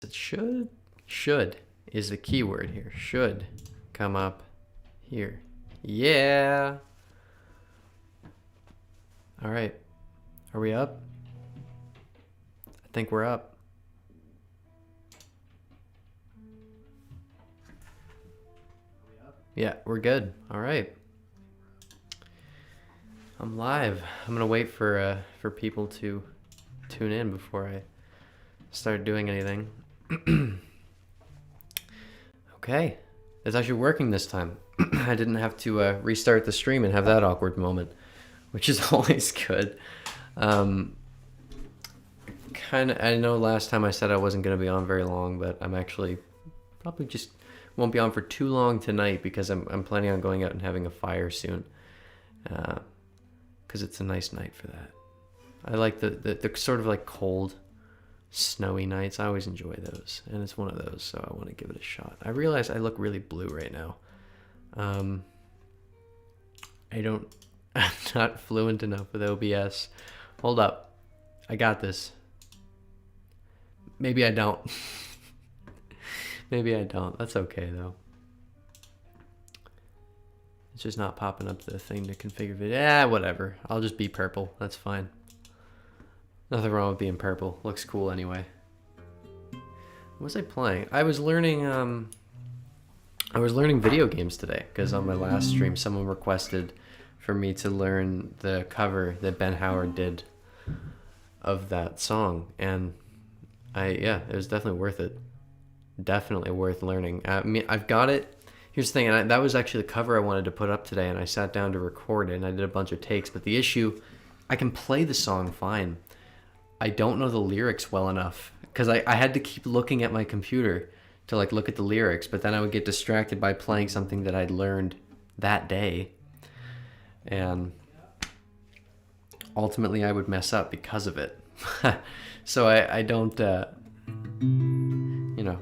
It should is the key word here. Should come up here. Yeah. All right. Are we up? I think we're up. Yeah, we're good. All right. I'm live. I'm gonna wait for people to tune in before I start doing anything. Okay, it's actually working this time. I didn't have to restart the stream and have that awkward moment, which is always good. I know last time I said I wasn't gonna be on very long, but I'm actually probably just won't be on for too long tonight because I'm planning on going out and having a fire soon. Because it's a nice night for that. I like the sort of like cold, snowy nights. I always enjoy those, and it's one of those, so I want to give it a shot. I realize I look really blue right now. I'm not fluent enough with OBS. Hold up. I got this. Maybe I don't. Maybe I don't. That's okay, though. It's just not popping up the thing to configure video. Yeah, whatever. I'll just be purple. That's fine. Nothing wrong with being purple. Looks cool anyway. What was I playing? I was learning video games today because on my last stream someone requested for me to learn the cover that Ben Howard did of that song, and it was definitely worth it. Definitely worth learning. I mean, I've got it. Here's the thing, and that was actually the cover I wanted to put up today, and I sat down to record it, and I did a bunch of takes, but the issue, I can play the song fine. I don't know the lyrics well enough, because I had to keep looking at my computer to like look at the lyrics, but then I would get distracted by playing something that I'd learned that day, and ultimately I would mess up because of it. So I don't...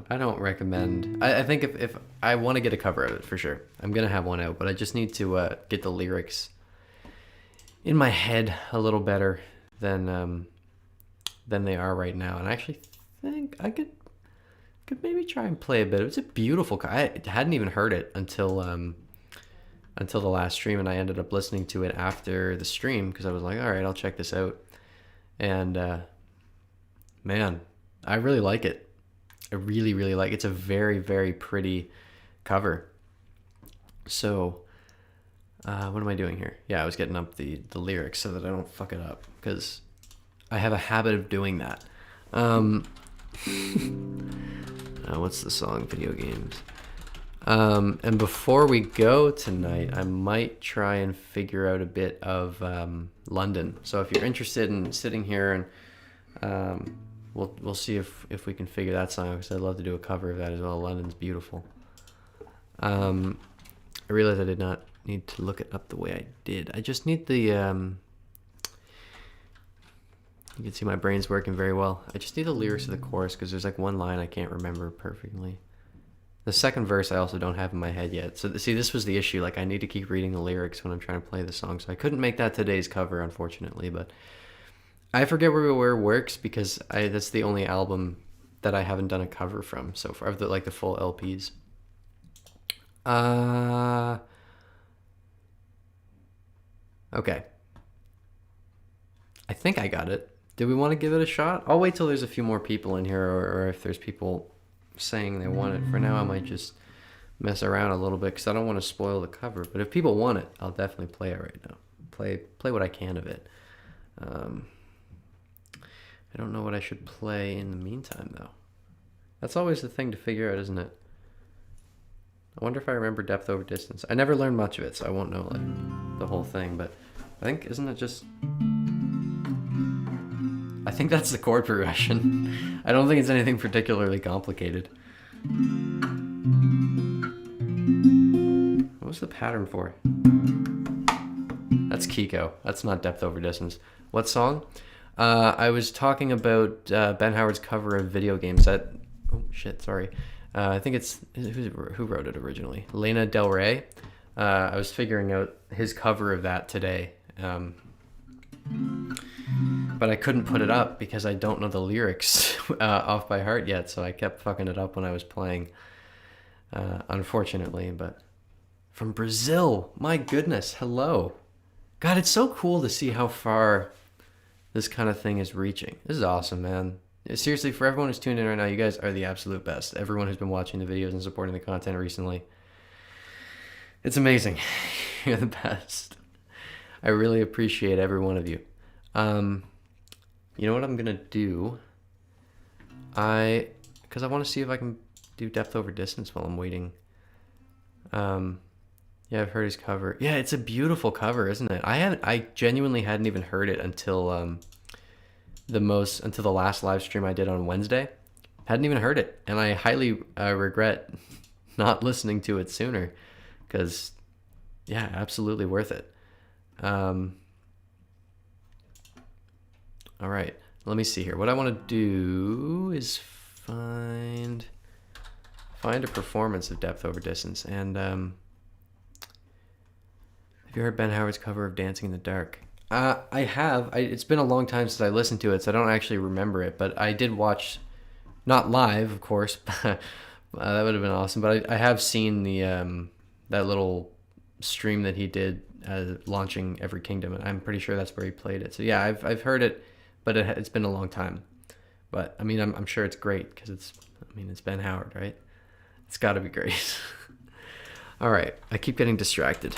I don't recommend... I think if I want to get a cover of it, for sure. I'm going to have one out, but I just need to get the lyrics in my head a little better than they are right now. And I actually think I could maybe try and play a bit. It's a beautiful... I hadn't even heard it until the last stream, and I ended up listening to it after the stream because I was like, all right, I'll check this out. And man, I really like it. I really, really like it. It's a very, very pretty cover. So, what am I doing here? Yeah, I was getting up the lyrics so that I don't fuck it up, because I have a habit of doing that. What's the song? Video games. And before we go tonight, I might try and figure out a bit of London. So if you're interested in sitting here and... We'll see if we can figure that song out, because I'd love to do a cover of that as well. London's beautiful. I realized I did not need to look it up the way I did. I just need the... you can see my brain's working very well. I just need the lyrics of the chorus, because there's like one line I can't remember perfectly. The second verse I also don't have in my head yet. So see, this was the issue. Like, I need to keep reading the lyrics when I'm trying to play the song. So I couldn't make that today's cover, unfortunately, but... I forget where works, because that's the only album that I haven't done a cover from so far, of the full LPs. Okay. I think I got it. Do we want to give it a shot? I'll wait till there's a few more people in here, or if there's people saying they want it. For now, I might just mess around a little bit, because I don't want to spoil the cover. But if people want it, I'll definitely play it right now. Play what I can of it. I don't know what I should play in the meantime, though. That's always the thing to figure out, isn't it? I wonder if I remember Depth Over Distance. I never learned much of it, so I won't know the whole thing, but I think, isn't it just... I think that's the chord progression. I don't think it's anything particularly complicated. What was the pattern for? That's Kiko. That's not Depth Over Distance. What song? I was talking about Ben Howard's cover of video games. I think it's... Who wrote it originally? Lana Del Rey. I was figuring out his cover of that today. But I couldn't put it up because I don't know the lyrics off by heart yet, so I kept fucking it up when I was playing, unfortunately. But from Brazil, my goodness, hello. God, it's so cool to see how far this kind of thing is reaching. This is awesome, man. Seriously, for everyone who's tuned in right now, you guys are the absolute best. Everyone who's been watching the videos and supporting the content recently. It's amazing. You're the best. I really appreciate every one of you. You know what I'm gonna do? Because I want to see if I can do depth over distance while I'm waiting. Yeah, I've heard his cover. Yeah, it's a beautiful cover, isn't it? I genuinely hadn't even heard it until the last live stream I did on Wednesday. Hadn't even heard it, and I highly regret not listening to it sooner, because yeah, absolutely worth it. All right, let me see here. What I want to do is find a performance of depth over distance. And have you heard Ben Howard's cover of Dancing in the Dark? I have. It's been a long time since I listened to it, so I don't actually remember it. But I did watch, not live, of course. That would have been awesome. But I have seen the that little stream that he did launching Every Kingdom, and I'm pretty sure that's where he played it. So yeah, I've heard it, but it's been a long time. But I mean, I'm sure it's great because it's Ben Howard, right? It's got to be great. All right, I keep getting distracted.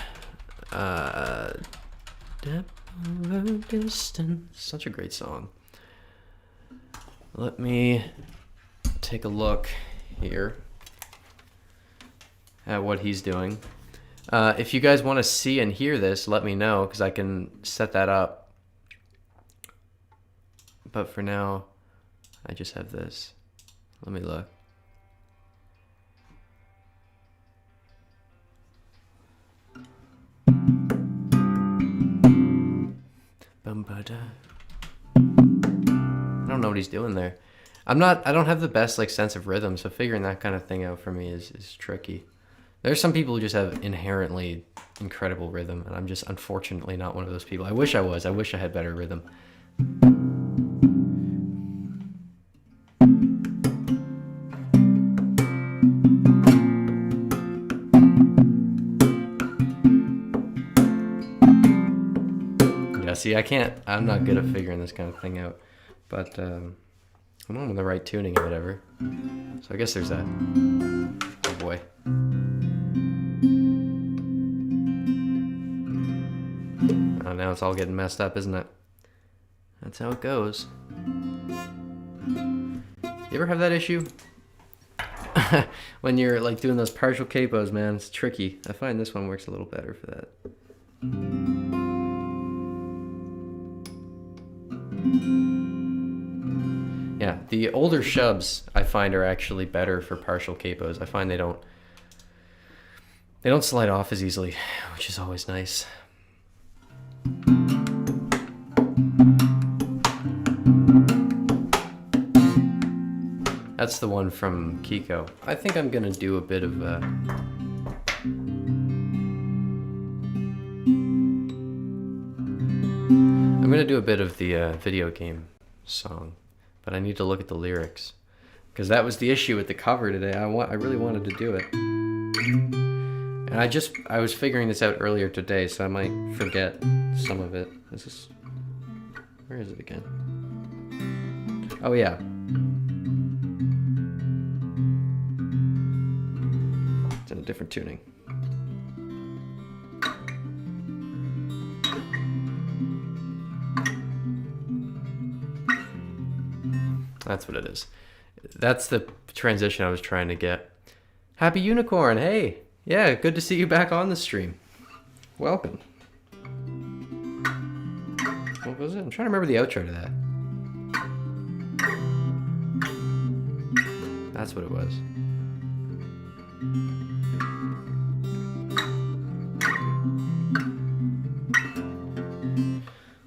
Depth over distance, such a great song. Let me take a look here at what he's doing. If you guys want to see and hear this, let me know, because I can set that up. But for now, I just have this. Let me look. I don't know what he's doing there. I don't have the best sense of rhythm, so figuring that kind of thing out for me is tricky. There's some people who just have inherently incredible rhythm, and I'm just unfortunately not one of those people. I wish I was. I wish I had better rhythm. See, I'm not good at figuring this kind of thing out, but I'm on the right tuning or whatever. So I guess there's that. Oh boy. Oh, now it's all getting messed up, isn't it? That's how it goes. You ever have that issue? When you're doing those partial capos, man, it's tricky. I find this one works a little better for that. Yeah, the older shubs I find are actually better for partial capos. I find they don't slide off as easily, which is always nice. That's the one from Kiko. I think I'm gonna do a bit of the video game song, but I need to look at the lyrics, because that was the issue with the cover today. I really wanted to do it, and I was figuring this out earlier today, so I might forget some of it. Where is it again? Oh yeah. It's in a different tuning. That's what it is. That's the transition I was trying to get. Happy Unicorn, hey! Yeah, good to see you back on the stream. Welcome. What was it? I'm trying to remember the outro to that. That's what it was.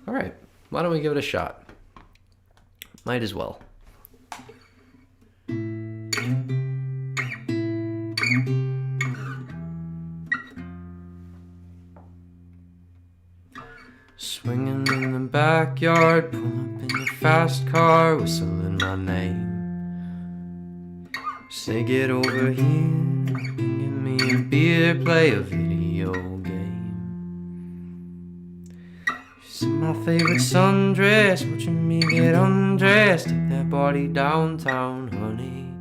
Alright, why don't we give it a shot? Might as well. Swinging in the backyard, pull up in your fast car, whistling my name. Say get over here, give me a beer, play a video game. She's in my favorite sundress, watching me get undressed. Take that body downtown, honey,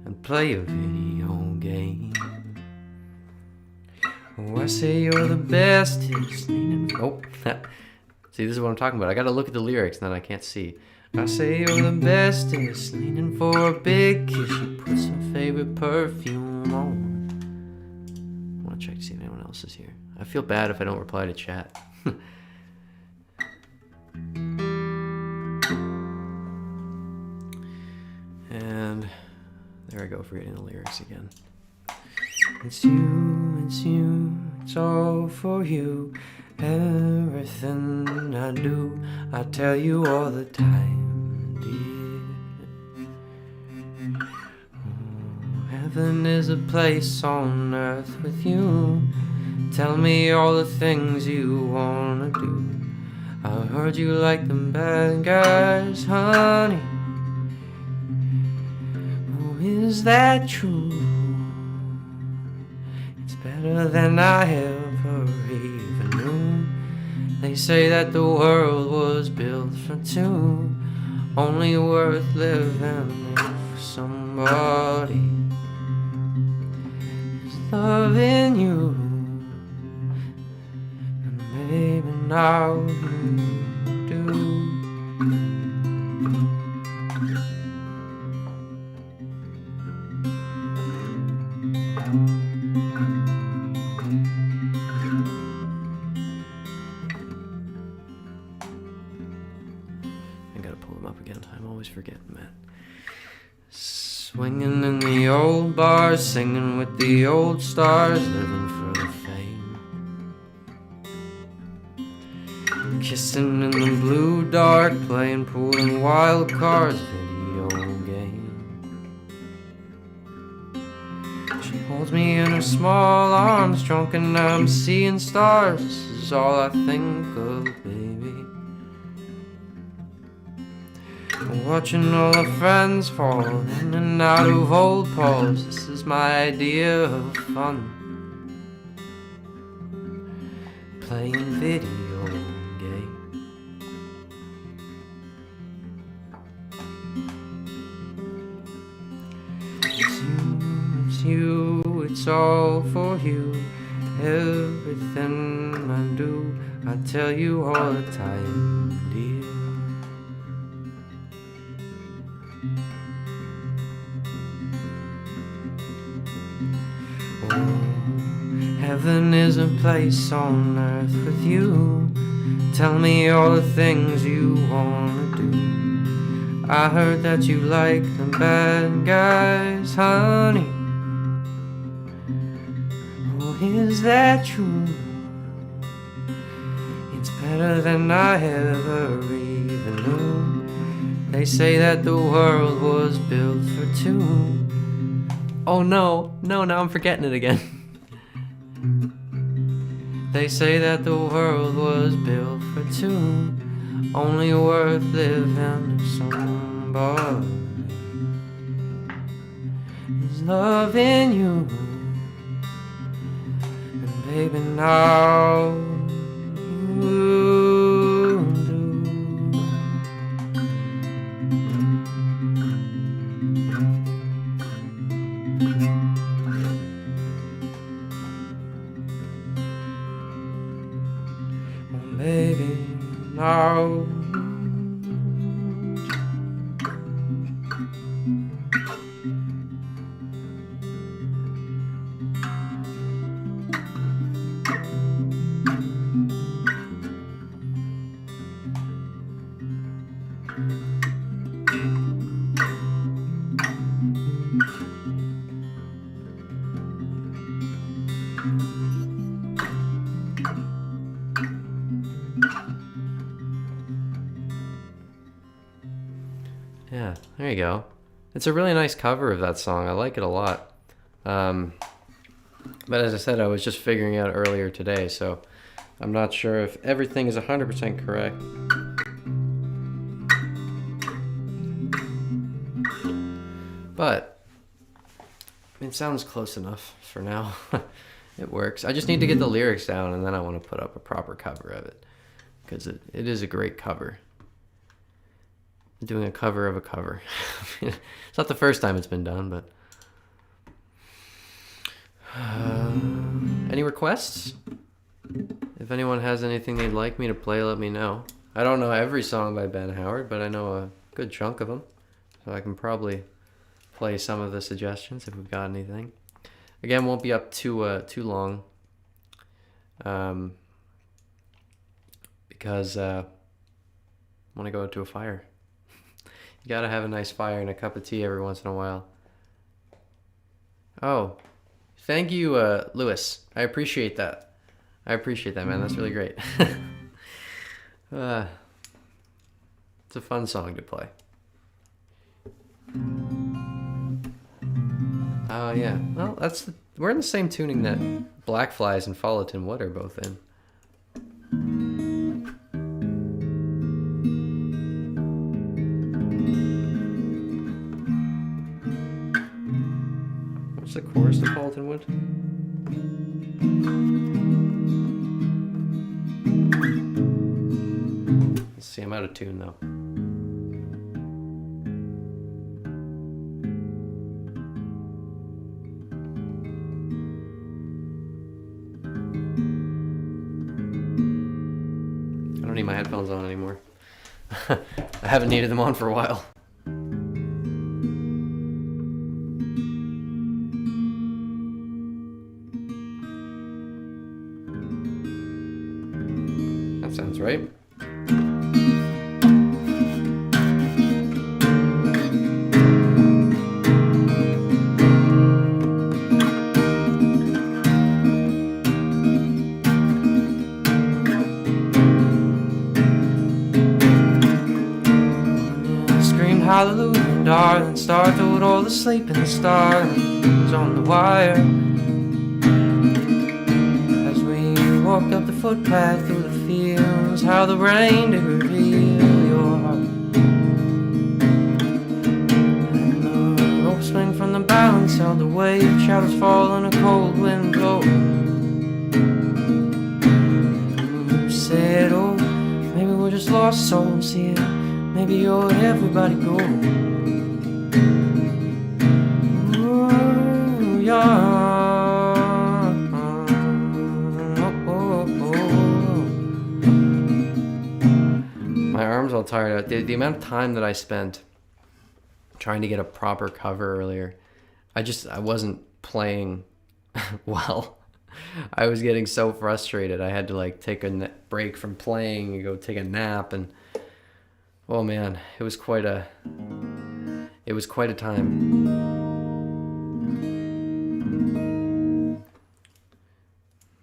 and play a video game. Oh, I say you're the bestest. Oh, see, this is what I'm talking about. I gotta look at the lyrics, and then I can't see. I say you're the bestest, leaning for a big kiss. She puts her favorite perfume on. I wanna check to see if anyone else is here. I feel bad if I don't reply to chat. And there I go, forgetting the lyrics again. It's you, it's all for you. Everything I do, I tell you all the time, dear. Oh, heaven is a place on earth with you. Tell me all the things you wanna do. I heard you like them bad guys, honey. Oh, is that true? It's better than I ever even knew. They say that the world was built for two, only worth living if somebody is loving you. And baby, now you do. I'm always forgetting that. Swinging in the old bars, singing with the old stars, living for the fame. Kissing in the blue dark, playing pool and wild cards, video game. She holds me in her small arms, drunk and I'm seeing stars. This is all I think of, baby. Watching all our friends fall in and out of old poles. This is my idea of fun. Playing video game. It's you, it's all for you. Everything I do, I tell you all the time, dear. Heaven is a place on earth with you. Tell me all the things you wanna do. I heard that you like the bad guys, honey. Oh, is that true? It's better than I ever even knew. They say that the world was built for two. Oh no, now I'm forgetting it again. They say that the world was built for two, only worth living if somebody is loving you. And baby, now you do. Baby, now yeah, there you go. It's a really nice cover of that song. I like it a lot. But as I said, I was just figuring out earlier today, so I'm not sure if everything is 100% correct. But it sounds close enough for now. It works. I just need to get the lyrics down, and then I want to put up a proper cover of it, because it is a great cover. I'm doing a cover of a cover. It's not the first time it's been done, but... any requests? If anyone has anything they'd like me to play, let me know. I don't know every song by Ben Howard, but I know a good chunk of them. So I can probably play some of the suggestions if we've got anything. Again, won't be up too long. Because I want to go out to a fire. You gotta have a nice fire and a cup of tea every once in a while. Oh, thank you, Lewis. I appreciate that. I appreciate that, man. That's really great. It's a fun song to play. Oh, yeah. Well, we're in the same tuning that Black Flies and Folleton Wood are both in. What's the chorus of Folleton Wood? Let's see, I'm out of tune though. I don't need my headphones on anymore. I haven't needed them on for a while. That sounds right. Hallelujah, darling, star told all the sleeping stars on the wire. As we walked up the footpath through the fields, how the rain did reveal your heart. And the rope swing from the balance held the weight, shadows fall and a cold wind blow. You said, oh, maybe we're just lost souls here. Maybe you're everybody go. Ooh, yeah. My arm's all tired out. The amount of time that I spent trying to get a proper cover earlier, I wasn't playing well. I was getting so frustrated. I had to like take a break from playing and go take a nap, and oh man, it was quite a time.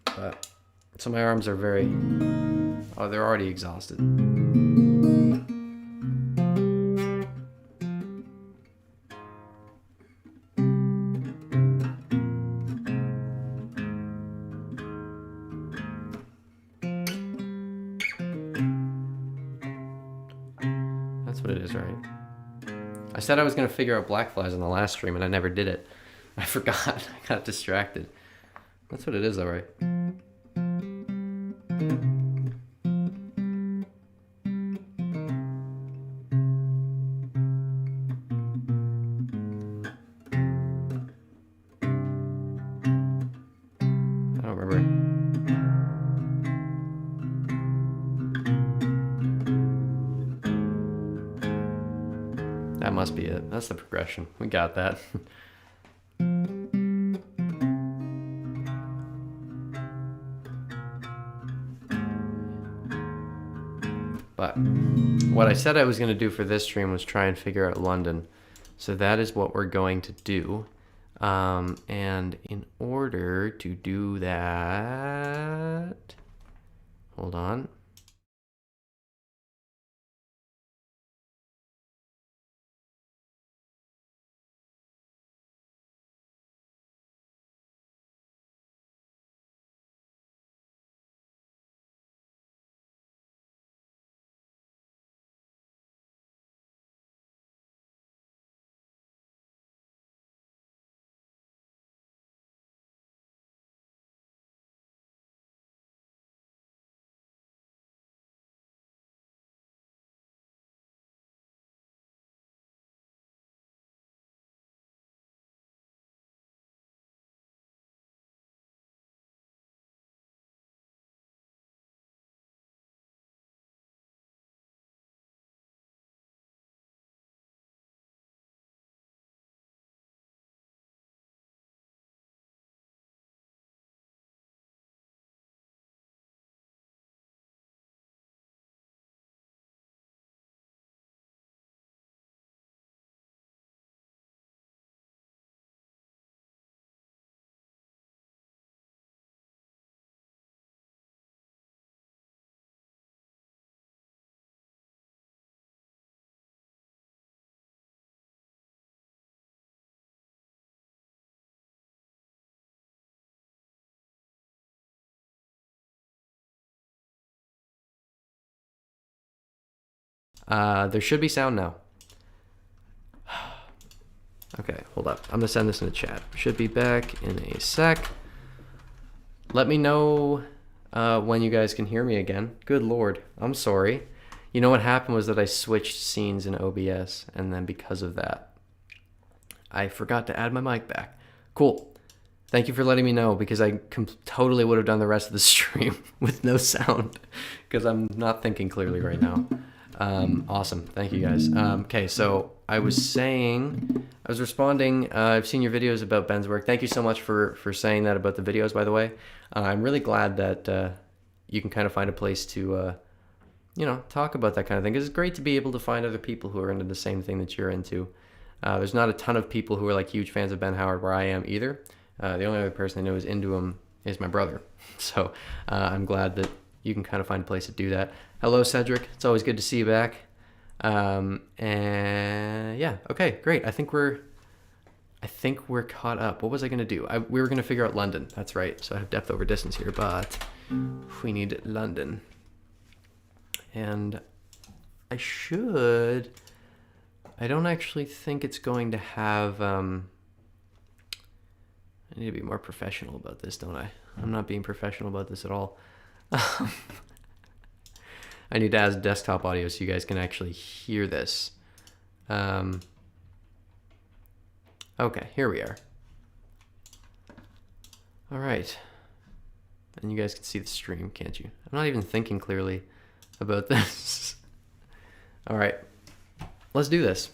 But so my arms are they're already exhausted. That's what it is, right? I said I was going to figure out black flies on the last stream, and I never did it. I forgot. I got distracted. That's what it is, though, right? I don't remember. That must be it. That's the progression. We got that. But what I said I was going to do for this stream was try and figure out London. So that is what we're going to do. And in order to do that, hold on. There should be sound now. Okay, hold up. I'm gonna send this in the chat. Should be back in a sec. Let me know when you guys can hear me again. Good Lord, I'm sorry. You know what happened was that I switched scenes in OBS, and then because of that, I forgot to add my mic back. Cool. Thank you for letting me know, because I totally would have done the rest of the stream with no sound, because I'm not thinking clearly right now. Awesome. Thank you guys. Okay, so I was responding. I've seen your videos about Ben's work. Thank you so much for saying that about the videos, by the way. I'm really glad that you can kind of find a place to, you know, talk about that kind of thing. It's great to be able to find other people who are into the same thing that you're into. There's not a ton of people who are like huge fans of Ben Howard where I am either. The only other person I know who's into him is my brother. So I'm glad that you can kind of find a place to do that. Hello, Cedric. It's always good to see you back. And yeah, okay, great. I think we're caught up. What was I gonna do? We were gonna figure out London. That's right. So I have depth over distance here, but we need London. And I don't actually think it's going to have, I need to be more professional about this, don't I? I'm not being professional about this at all. I need to add desktop audio so you guys can actually hear this. Okay, here we are. All right. And you guys can see the stream, can't you? I'm not even thinking clearly about this. All right, let's do this.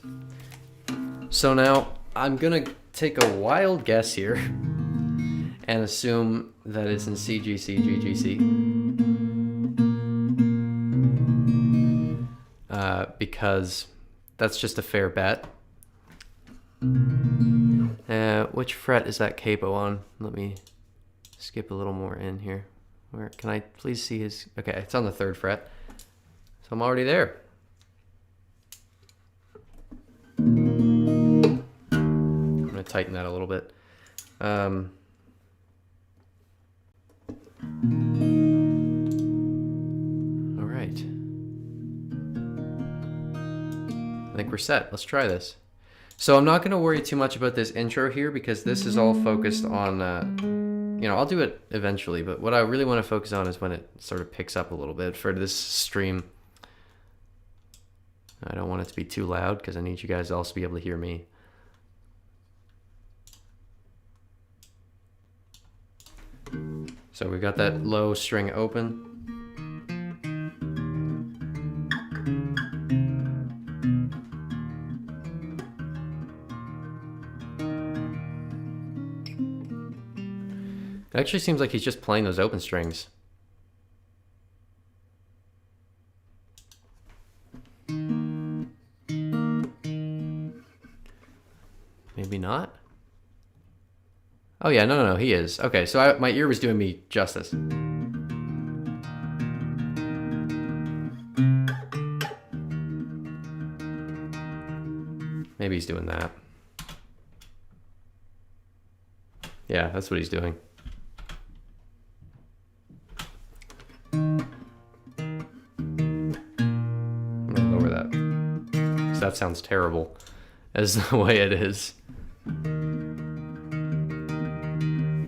So now I'm gonna take a wild guess here and assume that it's in CGC. Because that's just a fair bet. Which fret is that capo on? Let me skip a little more in here. Where can I please see his? Okay, it's on the 3rd fret. So I'm already there. I'm gonna tighten that a little bit. All right. I think we're set. Let's try this. So I'm not going to worry too much about this intro here, because this is all focused on, you know, I'll do it eventually, but what I really want to focus on is when it sort of picks up a little bit for this stream. I don't want it to be too loud because I need you guys to also be able to hear me. So we've got that low string open. It actually seems like he's just playing those open strings. Maybe not. Oh yeah, no, he is. Okay, so my ear was doing me justice. Maybe he's doing that. Yeah, that's what he's doing. That sounds terrible as the way it is.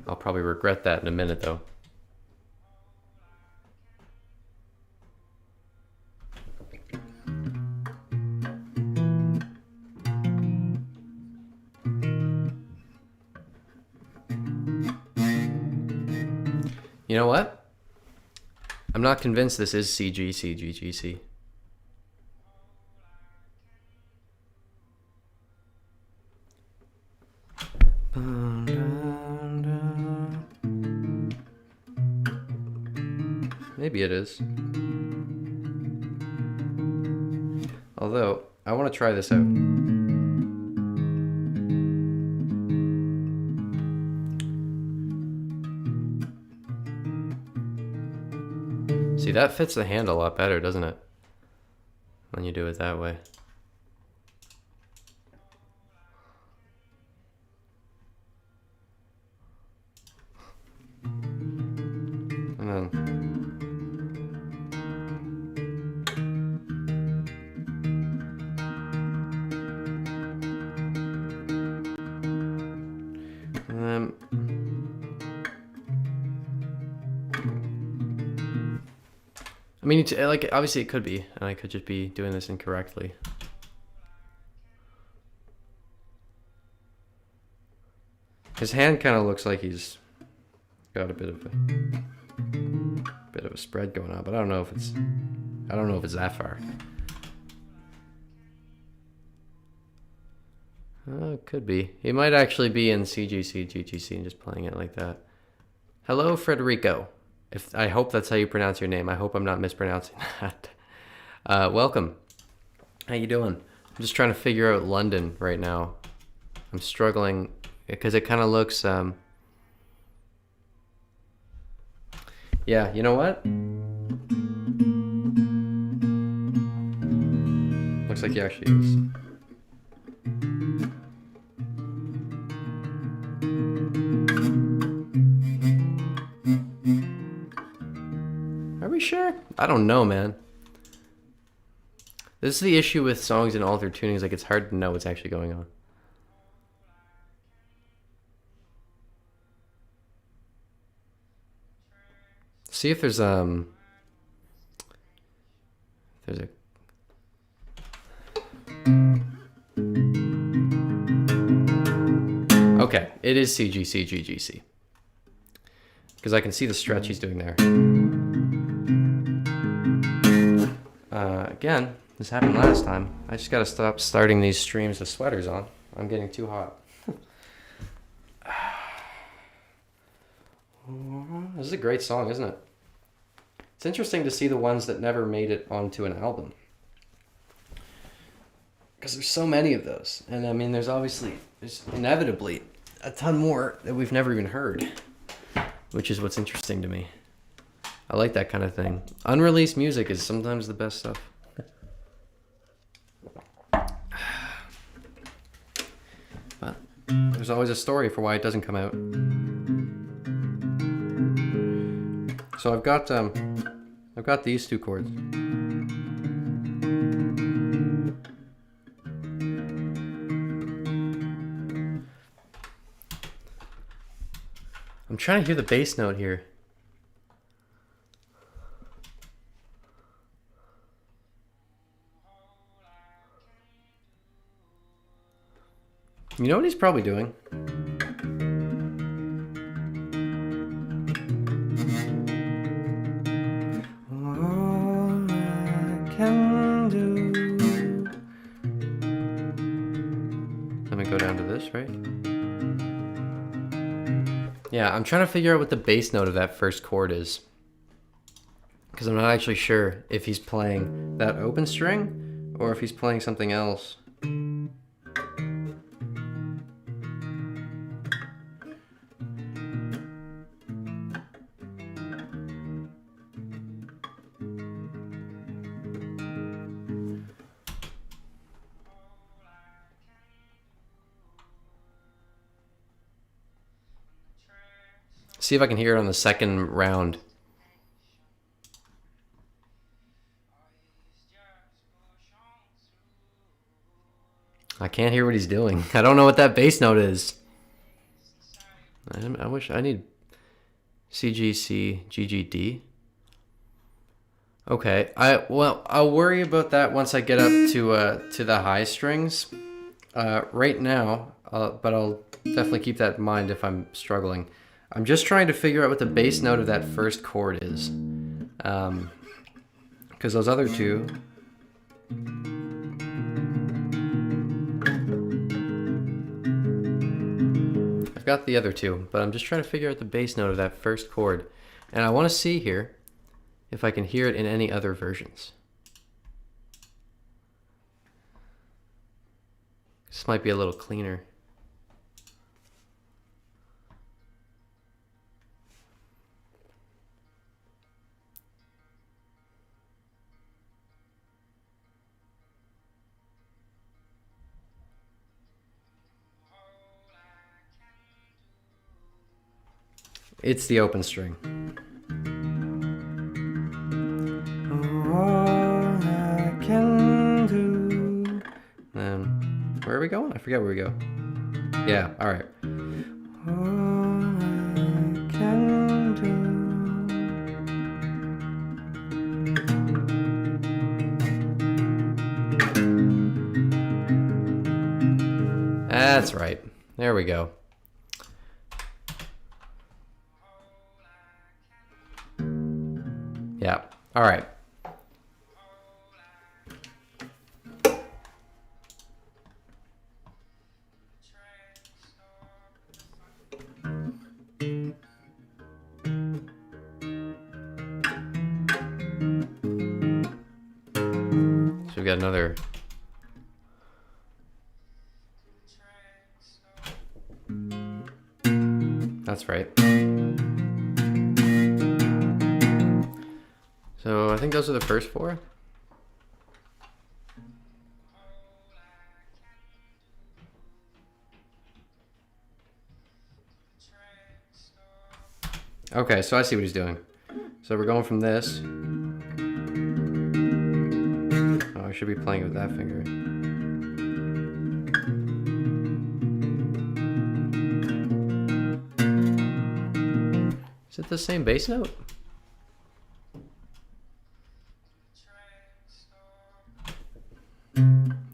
I'll probably regret that in a minute though. You know what? I'm not convinced this is CGC. Maybe it is. Although, I want to try this out. See, that fits the hand a lot better, doesn't it? When you do it that way. And then mean, like, obviously it could be, and I could just be doing this incorrectly. His hand kind of looks like he's got a bit of a spread going on, but I don't know if it's that far. Oh, it could be. He might actually be in CGC, GGC, and just playing it like that. Hello, Frederico. I hope that's how you pronounce your name. I hope I'm not mispronouncing that. Welcome. How you doing? I'm just trying to figure out London right now. I'm struggling because it kind of looks. Yeah, you know what? Looks like he actually is. Are we sure? I don't know, man. This is the issue with songs in altered tunings. Like, it's hard to know what's actually going on. See if there's a. Okay, it is CGC GGC. Because I can see the stretch he's doing there. Again, this happened last time. I just gotta stop starting these streams with sweaters on. I'm getting too hot. This is a great song, isn't it? It's interesting to see the ones that never made it onto an album. Because there's so many of those. And I mean, there's inevitably a ton more that we've never even heard. Which is what's interesting to me. I like that kind of thing. Unreleased music is sometimes the best stuff. But there's always a story for why it doesn't come out. So I've got these two chords. I'm trying to hear the bass note here. You know what he's probably doing? All I can do. Let me go down to this, right? Yeah, I'm trying to figure out what the bass note of that first chord is. Because I'm not actually sure if he's playing that open string or if he's playing something else. See if I can hear it on the second round. I can't hear what he's doing. I don't know what that bass note is. I wish I need CGC GGD. Okay, I'll worry about that once I get up to the high strings. Right now, but I'll definitely keep that in mind if I'm struggling. I'm just trying to figure out what the bass note of that first chord is. Because those other two... I've got the other two, but I'm just trying to figure out the bass note of that first chord. And I want to see here if I can hear it in any other versions. This might be a little cleaner. It's the open string. All I can do. And where are we going? I forget where we go. Yeah, all right. All I can do. That's right. There we go. Yeah. All right. So we got another. That's right. So I think those are the first four. Okay, so I see what he's doing. So we're going from this. Oh, I should be playing with that finger. Is it the same bass note?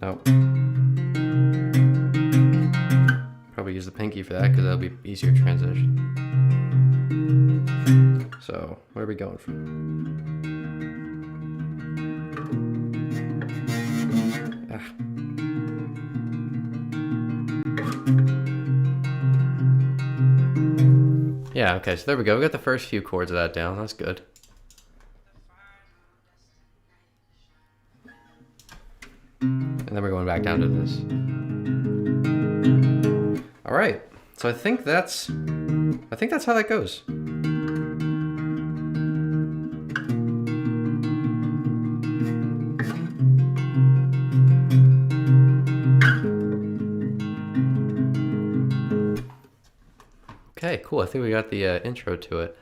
No. Probably use the pinky for that because that'll be easier transition. So, where are we going from? Ah. Yeah, okay, so there we go. We got the first few chords of that down. That's good. And then we're going back down to this. All right. So I think that's how that goes. Okay, cool. I think we got the intro to it.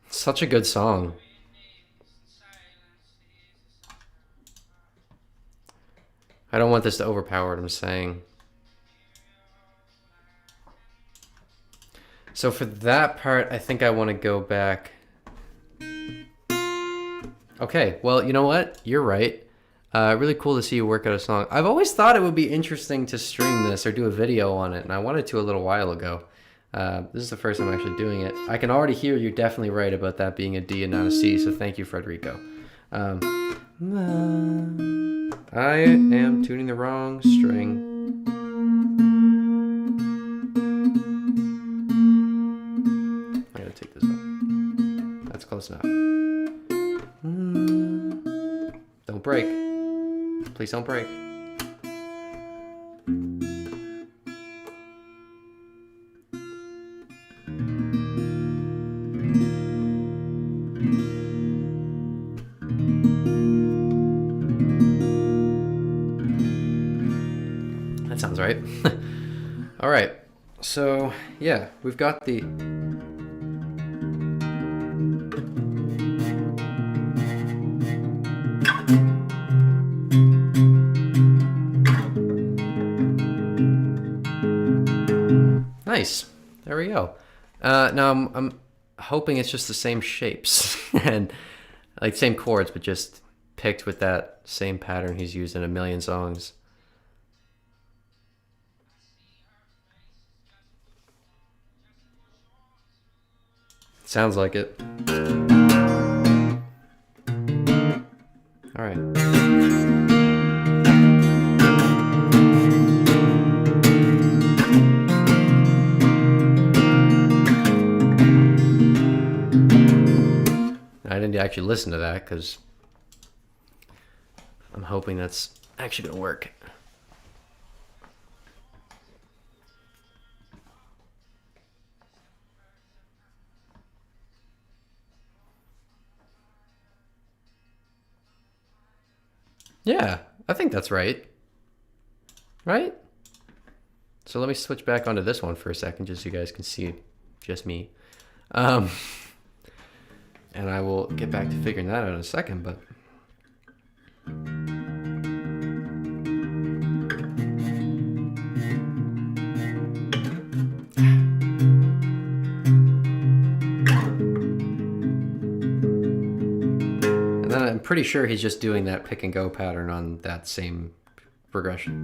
Such a good song. I don't want this to overpower what I'm saying. So for that part, I think I want to go back. Okay, well, you know what? You're right. Really cool to see you work out a song. I've always thought it would be interesting to stream this or do a video on it, and I wanted to a little while ago. This is the first time I'm actually doing it. I can already hear you're definitely right about that being a D and not a C, so thank you, Frederico. I am tuning the wrong string. I gotta take this off. That's close enough. Don't break. Please don't break. That sounds right. All right. So, yeah, we've got the... Nice. There we go. Now I'm hoping it's just the same shapes and like same chords, but just picked with that same pattern he's used in a million songs. Sounds like it. All right. I didn't actually listen to that because I'm hoping that's actually going to work. Yeah, I think that's right. Right? So let me switch back onto this one for a second just so you guys can see just me. And I will get back to figuring that out in a second, but... pretty sure he's just doing that pick and go pattern on that same progression.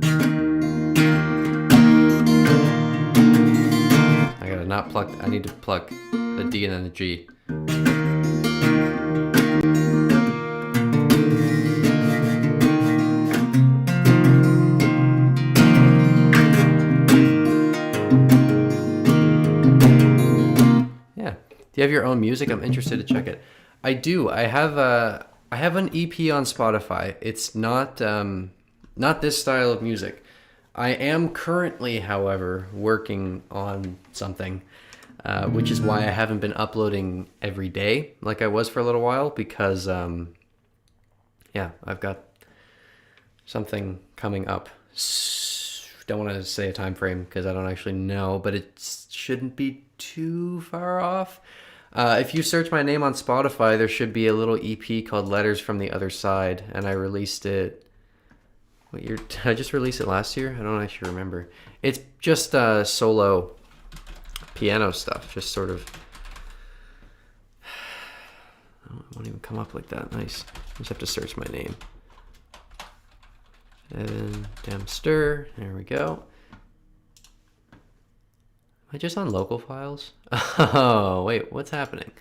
I gotta not pluck, I need to pluck the D and then the G. Yeah. Do you have your own music? I'm interested to check it. I do. I have an EP on Spotify. It's not this style of music. I am currently, however, working on something, which is why I haven't been uploading every day like I was for a little while, because yeah, I've got something coming up. Don't want to say a time frame because I don't actually know, but it shouldn't be too far off. If you search my name on Spotify, there should be a little EP called Letters from the Other Side, and I released it. What year? Did I just release it last year? I don't actually remember. It's just solo piano stuff, just sort of. Oh, it won't even come up like that. Nice. I just have to search my name. Evan Dempster. There we go. Am I just on local files? Oh, wait, what's happening?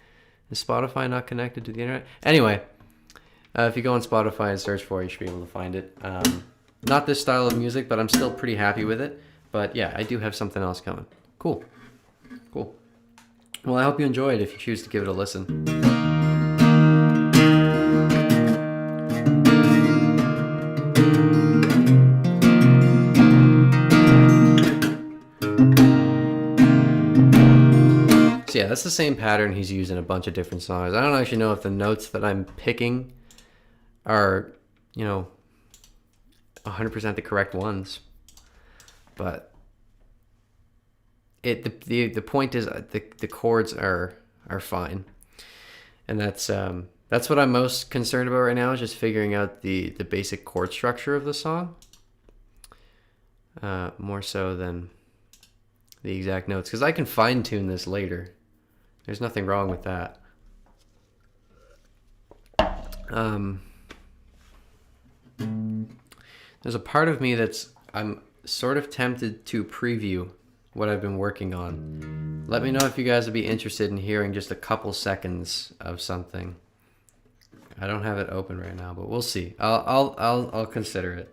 Is Spotify not connected to the internet? Anyway, if you go on Spotify and search for it, you should be able to find it. Not this style of music, but I'm still pretty happy with it. But yeah, I do have something else coming. Cool. Cool. Well, I hope you enjoy it if you choose to give it a listen. So yeah, that's the same pattern he's used in a bunch of different songs. I don't actually know if the notes that I'm picking are, 100% the correct ones, but the point is the chords are fine, and that's what I'm most concerned about right now, is just figuring out the basic chord structure of the song, more so than the exact notes, because I can fine tune this later. There's nothing wrong with that. There's a part of me I'm sort of tempted to preview what I've been working on. Let me know if you guys would be interested in hearing just a couple seconds of something. I don't have it open right now, but we'll see. I'll consider it.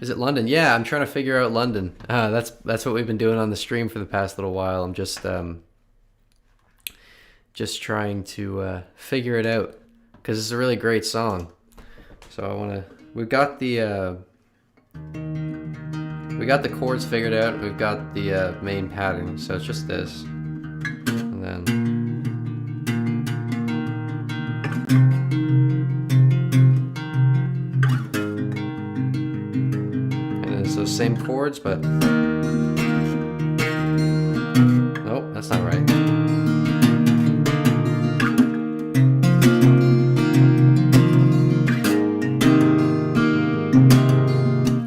Is it London? Yeah, I'm trying to figure out London. That's what we've been doing on the stream for the past little while. I'm just trying to figure it out, because it's a really great song. So we've got the chords figured out. We've got the main pattern. So it's just this, and then. Those same chords, but nope, that's not right.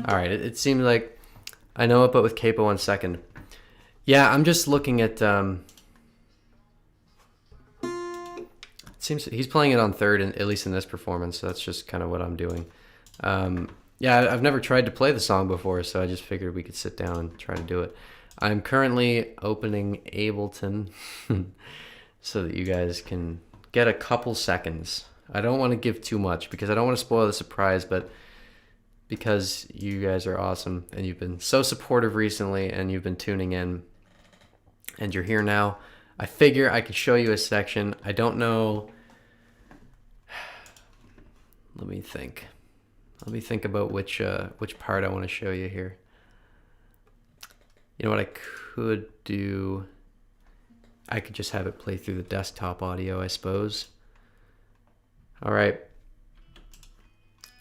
All right, it seems like I know it, but with capo on second. Yeah, I'm just looking at. It seems he's playing it on third, at least in this performance. So that's just kind of what I'm doing. Yeah, I've never tried to play the song before, so I just figured we could sit down and try to do it. I'm currently opening Ableton so that you guys can get a couple seconds. I don't want to give too much because I don't want to spoil the surprise, but because you guys are awesome and you've been so supportive recently and you've been tuning in and you're here now, I figure I could show you a section. I don't know. Let me think about which part I want to show you here. You know what I could do? I could just have it play through the desktop audio, I suppose. All right.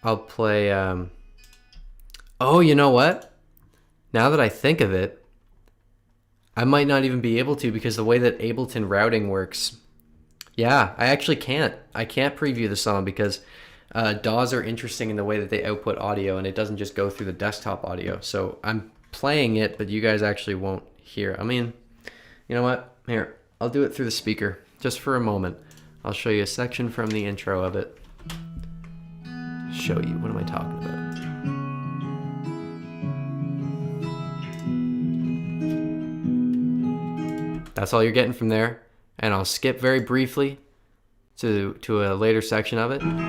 I'll play. Oh, you know what? Now that I think of it, I might not even be able to, because the way that Ableton routing works. Yeah, I actually can't. I can't preview the song because DAWs are interesting in the way that they output audio, and it doesn't just go through the desktop audio. So I'm playing it, but you guys actually won't hear. I mean, you know what? Here, I'll do it through the speaker just for a moment. I'll show you a section from the intro of it. Show you, what am I talking about? That's all you're getting from there. And I'll skip very briefly to a later section of it. And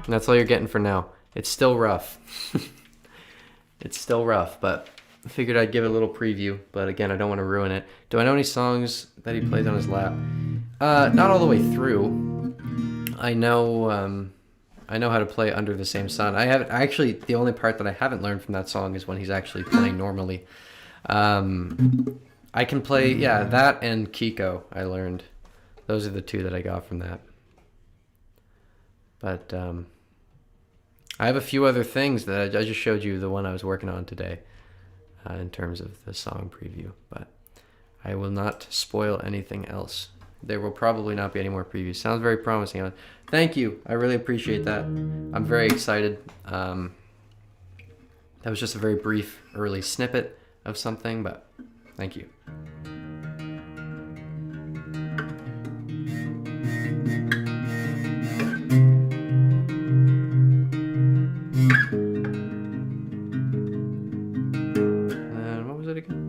that's all you're getting for now. It's still rough. It's still rough, but I figured I'd give it a little preview. But again, I don't want to ruin it. Do I know any songs that he plays on his lap? Not all the way through. I know how to play Under the Same Sun. Actually, the only part that I haven't learned from that song is when he's actually playing normally. I can play, yeah, that and Kiko I learned. Those are the two that I got from that. But I have a few other things that I just showed you, the one I was working on today, in terms of the song preview. But I will not spoil anything else. There will probably not be any more previews. Sounds very promising. Thank you. I really appreciate that. I'm very excited. That was just a very brief early snippet of something, but thank you. And what was it again?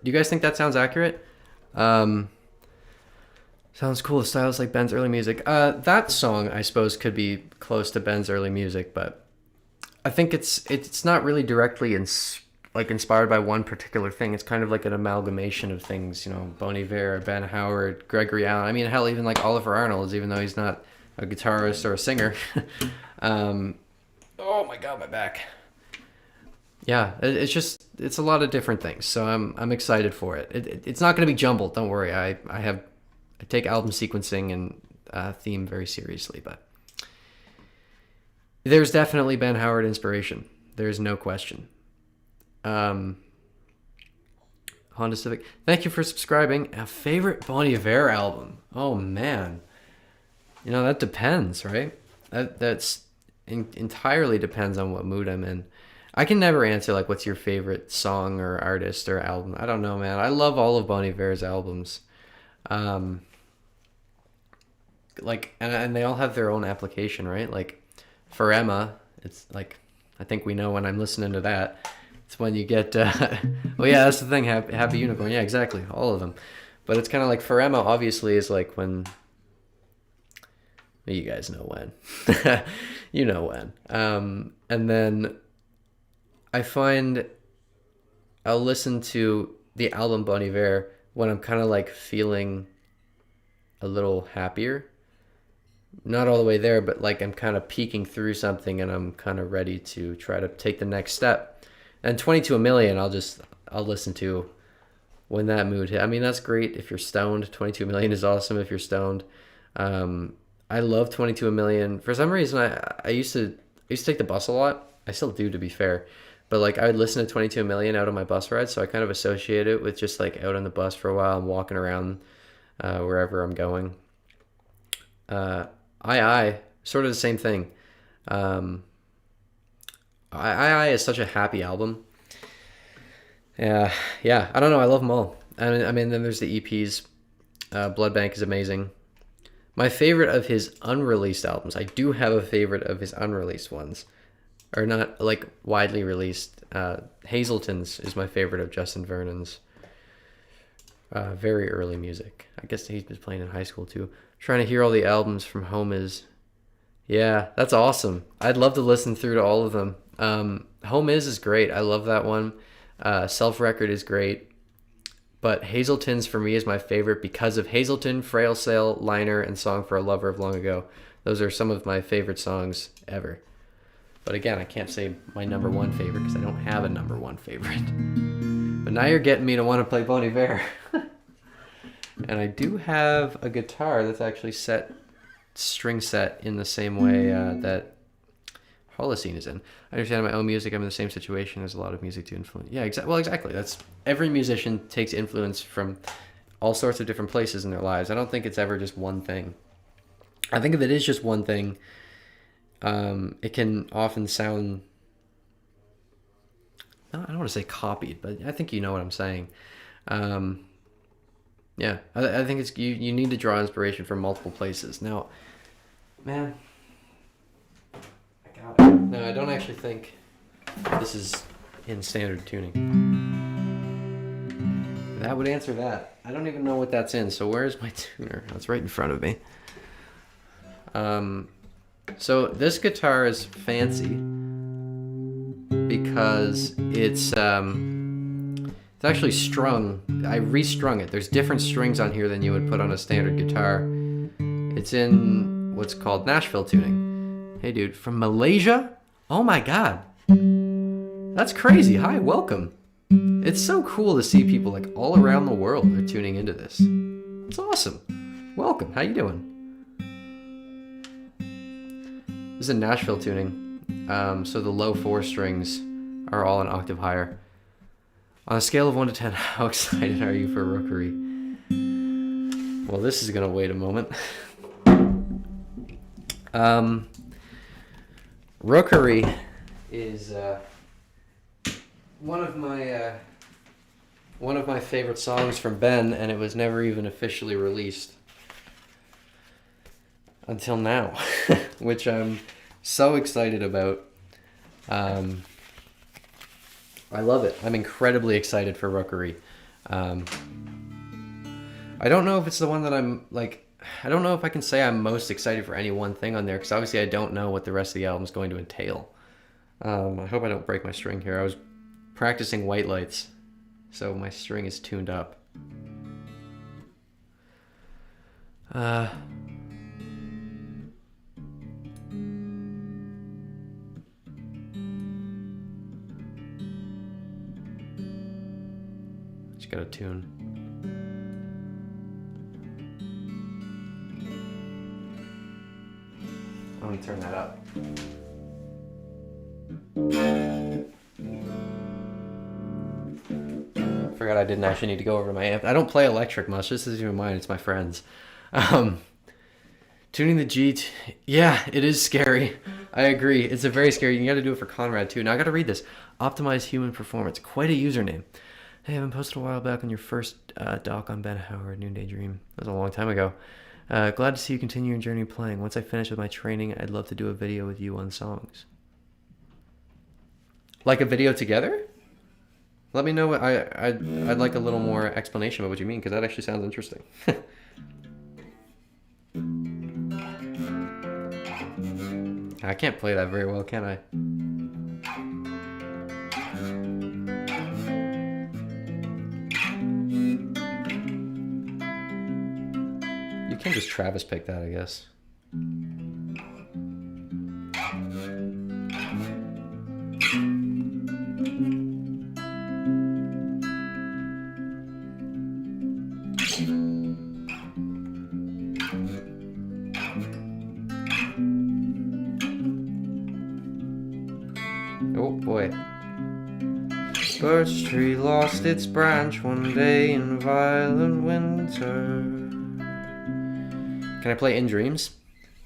Do you guys think that sounds accurate? Sounds cool. The style's like Ben's early music. That song, I suppose, could be close to Ben's early music, but I think it's not really directly inspired by one particular thing. It's kind of like an amalgamation of things, you know, Bon Iver, Ben Howard, Gregory Allen. I mean, hell, even like Oliver Arnold, even though he's not a guitarist or a singer. Oh my God, my back. Yeah, it's a lot of different things, so I'm excited for it. It's not going to be jumbled. Don't worry. I take album sequencing and theme very seriously, but there's definitely Ben Howard inspiration. There's no question. Honda Civic, thank you for subscribing. A favorite Bon Iver album? Oh man, you know that depends, right? That's entirely depends on what mood I'm in. I can never answer like what's your favorite song or artist or album. I don't know, man. I love all of Bon Iver's albums. Like and they all have their own application, right? Like for Emma, it's like I think we know when I'm listening to that. It's when you get well, yeah, that's the thing. Happy Unicorn, yeah, exactly, all of them. But it's kind of like for Emma, obviously, is like when you guys know when, you know when, and then I find I'll listen to the album Bon Iver when I'm kind of like feeling a little happier. Not all the way there, but like I'm kind of peeking through something and I'm kind of ready to try to take the next step. And 22 A Million, I'll listen to when that mood hit. I mean, that's great if you're stoned. 22 A Million is awesome if you're stoned. I love 22 A Million. For some reason, I used to take the bus a lot. I still do, to be fair. But like I would listen to 22 A Million out on my bus ride, so I kind of associate it with just like out on the bus for a while and walking around wherever I'm going. I sort of the same thing. I is such a happy album. Yeah, I don't know. I love them all. I mean, then there's the EPs. Blood Bank is amazing. My favorite of his unreleased albums. I do have a favorite of his unreleased ones. Or not like widely released. Hazelton's is my favorite of Justin Vernon's very early music. I guess he's been playing in high school too. Trying to hear all the albums from Home Is. Yeah, that's awesome. I'd love to listen through to all of them. Home Is great. I love that one. Self Record is great. But Hazelton's for me is my favorite because of Hazelton, Frail Sail, Liner, and Song for a Lover of Long Ago. Those are some of my favorite songs ever. But again, I can't say my number one favorite because I don't have a number one favorite. But now you're getting me to want to play Bon Iver. And I do have a guitar that's actually string set in the same way that Holocene is in. I understand my own music. I'm in the same situation as a lot of music to influence. Yeah, well, exactly. That's every musician takes influence from all sorts of different places in their lives. I don't think it's ever just one thing. I think if it is just one thing, it can often sound, I don't want to say copied, but I think you know what I'm saying. Yeah, I think it's you need to draw inspiration from multiple places. Now, man, I got it. No, I don't actually think this is in standard tuning. That would answer that. I don't even know what that's in, so where's my tuner? It's right in front of me. So this guitar is fancy because it's actually strung. I restrung it. There's different strings on here than you would put on a standard guitar. It's in what's called Nashville tuning. Hey dude, from Malaysia? Oh my god. That's crazy. Hi, welcome. It's so cool to see people like all around the world are tuning into this. It's awesome. Welcome. How you doing? This is a Nashville tuning. So the low 4 strings are all an octave higher. On a scale of 1 to 10, how excited are you for Rookery? Well, this is gonna wait a moment. Rookery is one of my favorite songs from Ben, and it was never even officially released until now, which I'm so excited about. I love it. I'm incredibly excited for Rookery. I don't know if it's the one that I'm like, I don't know if I can say I'm most excited for any one thing on there, because obviously I don't know what the rest of the album is going to entail. I hope I don't break my string here. I was practicing white lights, so my string is tuned up. Just got a tune. I'm gonna turn that up. Forgot I didn't actually need to go over to my amp. I don't play electric much. This isn't even mine. It's my friend's. Tuning the G. Yeah, it is scary. I agree. It's a very scary. You got to do it for Conrad too. Now I got to read this. Optimize human performance. Quite a username. Hey, I haven't posted a while back on your first doc on Ben Howard, Noonday Dream. That was a long time ago. Glad to see you continue your journey playing. Once I finish with my training, I'd love to do a video with you on songs. Like a video together? Let me know what I'd like a little more explanation about what you mean, because that actually sounds interesting. I can't play that very well, can I? You can just Travis pick that, I guess. Oh boy. Birch tree lost its branch one day in violent winter. Can I play In Dreams?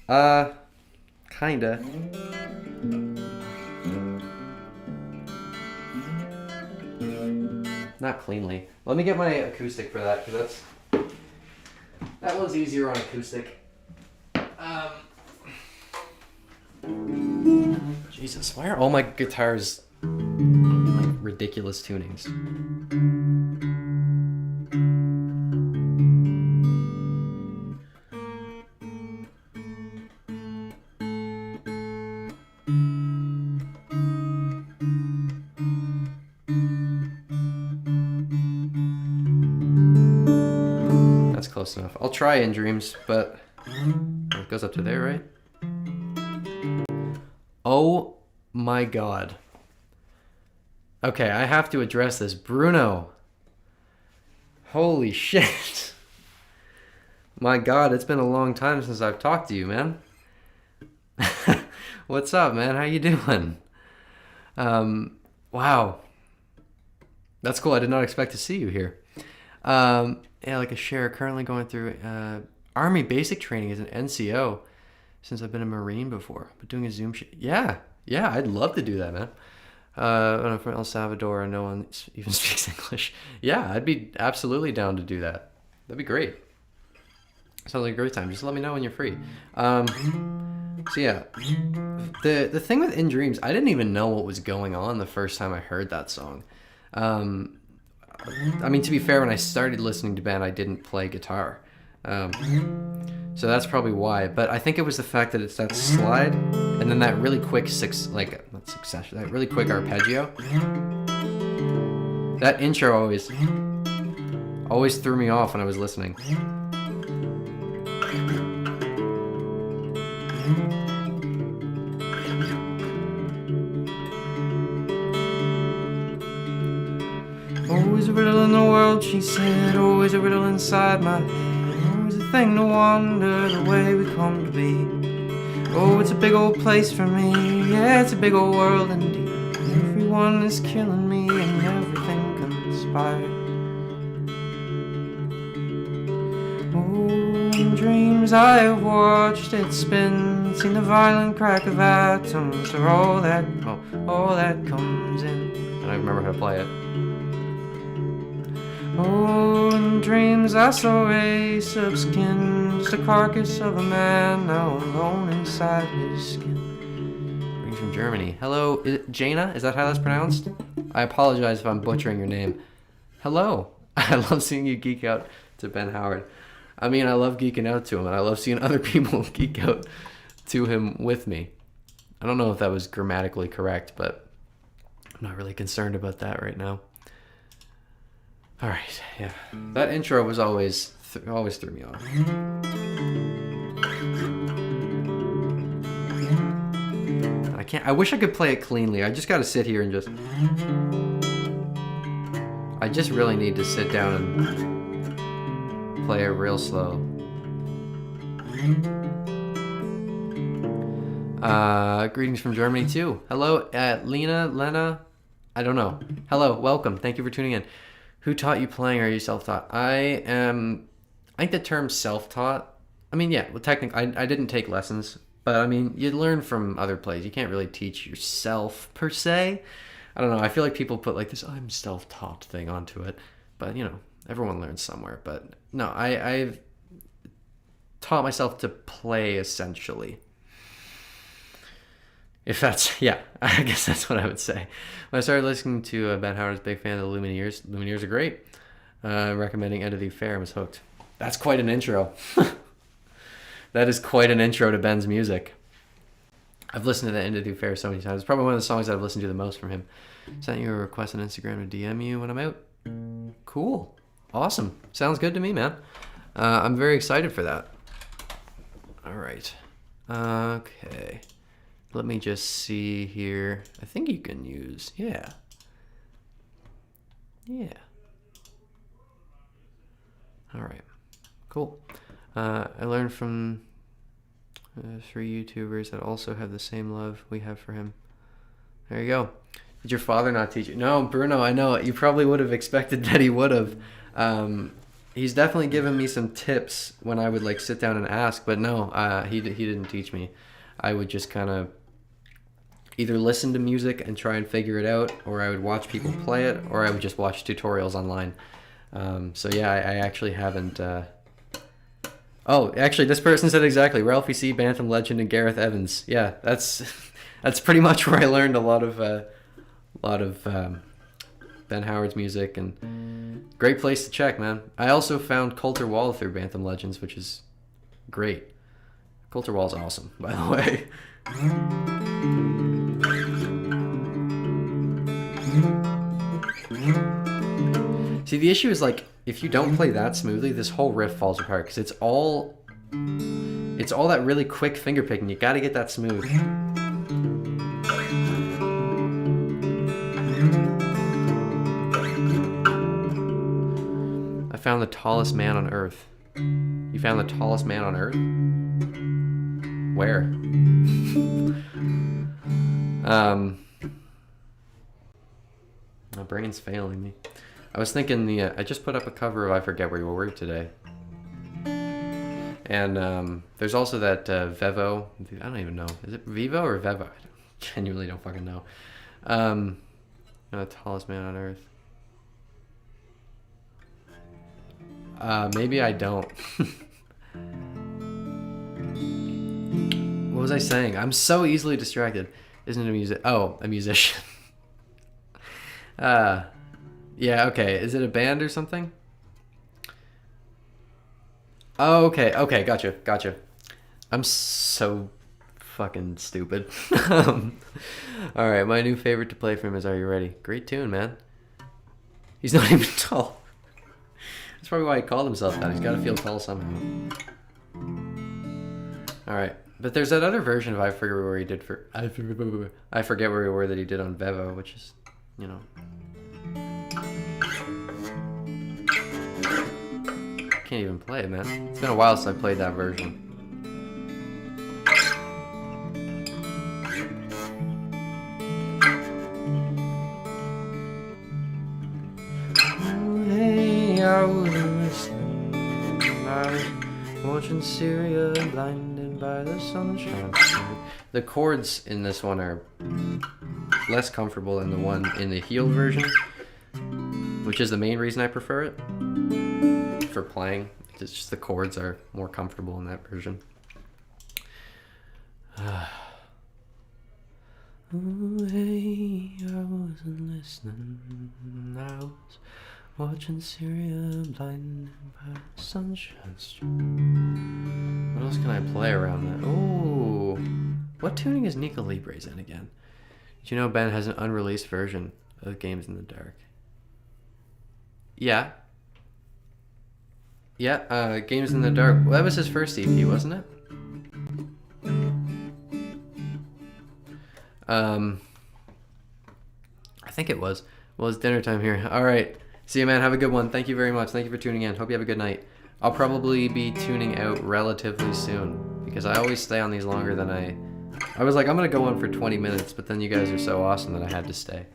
Kinda. Not cleanly. Let me get my acoustic for that, because that one's easier on acoustic. Jesus, why are all my guitars in like ridiculous tunings? That's close enough. I'll try In Dreams, but it goes up to there, right? Oh my god. Okay, I have to address this. Bruno. Holy shit. My god, it's been a long time since I've talked to you, man. What's up, man? How you doing? Wow. That's cool. I did not expect to see you here. Yeah, like a share. Currently going through Army basic training as an NCO since I've been a Marine before. But doing a Zoom yeah, I'd love to do that, man. When I'm from El Salvador and no one even speaks English. Yeah, I'd be absolutely down to do that. That'd be great. Sounds like a great time. Just let me know when you're free. So yeah, the thing with In Dreams, I didn't even know what was going on the first time I heard that song. I mean, to be fair, when I started listening to Ben, I didn't play guitar. So that's probably why. But I think it was the fact that it's that slide and then that really quick that really quick arpeggio. That intro always threw me off when I was listening. Always a riddle in the world, she said. Always a riddle inside my head. Always a thing to wonder the way we come to be. Oh, it's a big old place for me. Yeah, it's a big old world indeed. Everyone is killing me and everything conspired. Oh, in dreams I have watched it spin, seen the violent crack of atoms, or all that comes in. And I remember how to play it. Oh, in dreams I saw a race of skin, just a carcass of a man now alone inside his skin. Greetings from Germany. Hello, is it Jaina? Is that how that's pronounced? I apologize if I'm butchering your name. Hello. I love seeing you geek out to Ben Howard. I mean, I love geeking out to him, and I love seeing other people geek out to him with me. I don't know if that was grammatically correct, but I'm not really concerned about that right now. All right, yeah. That intro was always threw me off. I wish I could play it cleanly. I just got to sit here and I just really need to sit down and play it real slow. Greetings from Germany too. Hello, Lena. I don't know. Hello, welcome. Thank you for tuning in. Who taught you playing, or are you self-taught? I think the term self-taught, I mean, yeah, well, technically, I didn't take lessons, but I mean, you learn from other plays. You can't really teach yourself, per se. I don't know, I feel like people put like this, I'm self-taught thing onto it, but you know, everyone learns somewhere. But no, I've taught myself to play, essentially. If that's, yeah, I guess that's what I would say. When I started listening to Ben Howard's big fan of the Lumineers. Lumineers are great. Recommending End of the Affair. I was hooked. That's quite an intro. That is quite an intro to Ben's music. I've listened to the End of the Affair so many times. It's probably one of the songs that I've listened to the most from him. Sent you a request on Instagram to DM you when I'm out. Cool. Awesome. Sounds good to me, man. I'm very excited for that. All right. Okay. Let me just see here. I think you can use, yeah. All right, cool. I learned from 3 YouTubers that also have the same love we have for him. There you go. Did your father not teach you? No, Bruno, I know. You probably would have expected that he would have. He's definitely given me some tips when I would like sit down and ask, but no, he didn't teach me. I would just kind of either listen to music and try and figure it out, or I would watch people play it, or I would just watch tutorials online. So yeah, I actually haven't... Oh, actually, this person said exactly. Ralphie C, Bantam Legend, and Gareth Evans. Yeah, that's pretty much where I learned a lot of Ben Howard's music, and great place to check, man. I also found Coulter Wall through Bantam Legends, which is great. Coulter Wall's awesome, by the way. See, the issue is like if you don't play that smoothly, this whole riff falls apart because it's all that really quick finger picking. You got to get that smooth. I found the tallest man on Earth. You found the tallest man on Earth? Where? My brain's failing me. I was thinking I just put up a cover of I Forget Where You Were today. And there's also that Vevo. I don't even know. Is it Vivo or Vevo? I genuinely don't fucking know. The tallest man on earth. Maybe I don't. What was I saying? I'm so easily distracted. Isn't it a music? Oh, a musician. Yeah, okay. Is it a band or something? Oh, okay, gotcha. I'm so fucking stupid. Alright, my new favorite to play for him is Are You Ready? Great tune, man. He's not even tall. That's probably why he called himself that. He's got to feel tall somehow. Alright, but there's that other version of I Forget Where He did for... I Forget Where We Were that he did on Vevo, which is, you know... Can't even play it, man. It's been a while since I played that version. Oh, hey, I was listening. I was watching Syria, blinded by the sunshine. The chords in this one are less comfortable than the one in the healed version, which is the main reason I prefer it. For playing, it's just the chords are more comfortable in that version. Oh, hey, I wasn't listening. I was watching Syria, blinded by sunshine. What else can I play around that? Oh, what tuning is Nico Libre's in again? Do you know Ben has an unreleased version of Games in the Dark? Yeah. Yeah, Games in the Dark. Well, that was his first EP, wasn't it? I think it was. Well, it's dinner time here. All right. See you, man. Have a good one. Thank you very much. Thank you for tuning in. Hope you have a good night. I'll probably be tuning out relatively soon because I always stay on these longer than I was like, I'm going to go on for 20 minutes, but then you guys are so awesome that I had to stay.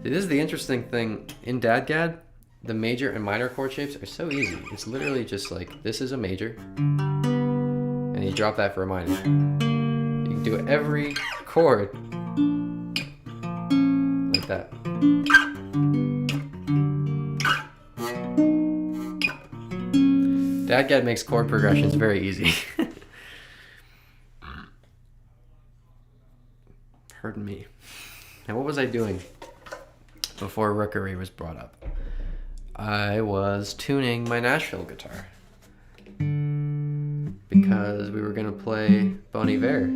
This is the interesting thing. In DADGAD, the major and minor chord shapes are so easy. It's literally just like, this is a major, and you drop that for a minor. You can do every chord like that. DADGAD makes chord progressions very easy. Pardon me. Now, what was I doing before Rookery was brought up? I was tuning my Nashville guitar because we were gonna play Bon Iver.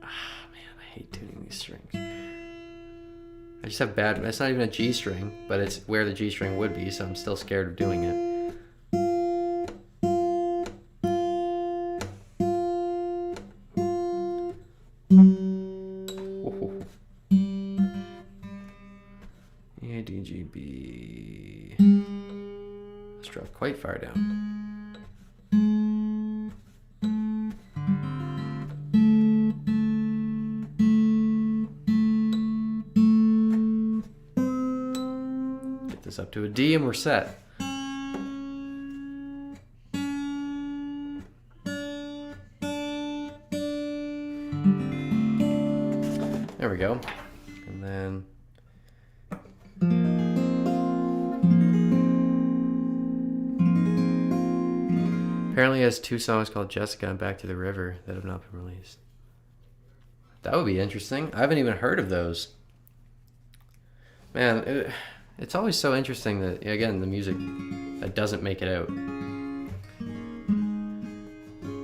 Ah, man, I hate tuning these strings. I just have bad. It's not even a G string, but it's where the G string would be, so I'm still scared of doing it. Quite far down. Get this up to a D and we're set. There we go. And then apparently has 2 songs called Jessica and Back to the River that have not been released. That would be interesting. I haven't even heard of those. Man, it's always so interesting that, again, the music that doesn't make it out.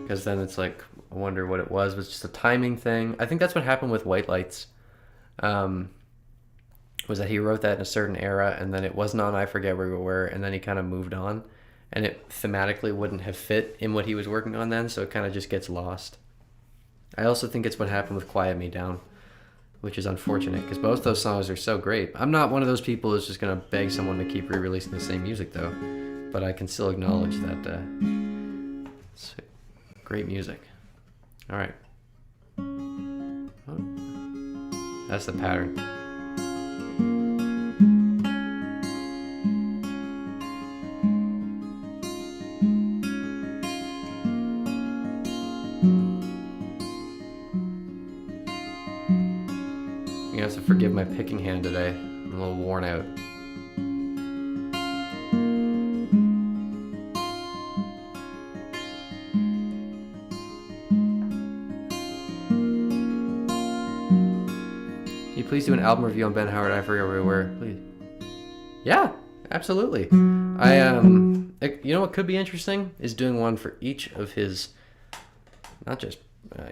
Because then it's like, I wonder what it was. It was just a timing thing. I think that's what happened with White Lights. Was that he wrote that in a certain era, and then it wasn't on I Forget Where We Were, and then he kind of moved on. And it thematically wouldn't have fit in what he was working on then, so it kind of just gets lost. I also think it's what happened with Quiet Me Down. which is unfortunate because both those songs are so great. I'm not one of those people who's just gonna beg someone to keep re-releasing the same music though, but I can still acknowledge that it's great music. All right, oh, that's the pattern. You have to forgive my picking hand today. I'm a little worn out. Can you please do an album review on Ben Howard? I forget where we were. Please. Yeah, absolutely. You know what could be interesting is doing one for each of his, not just.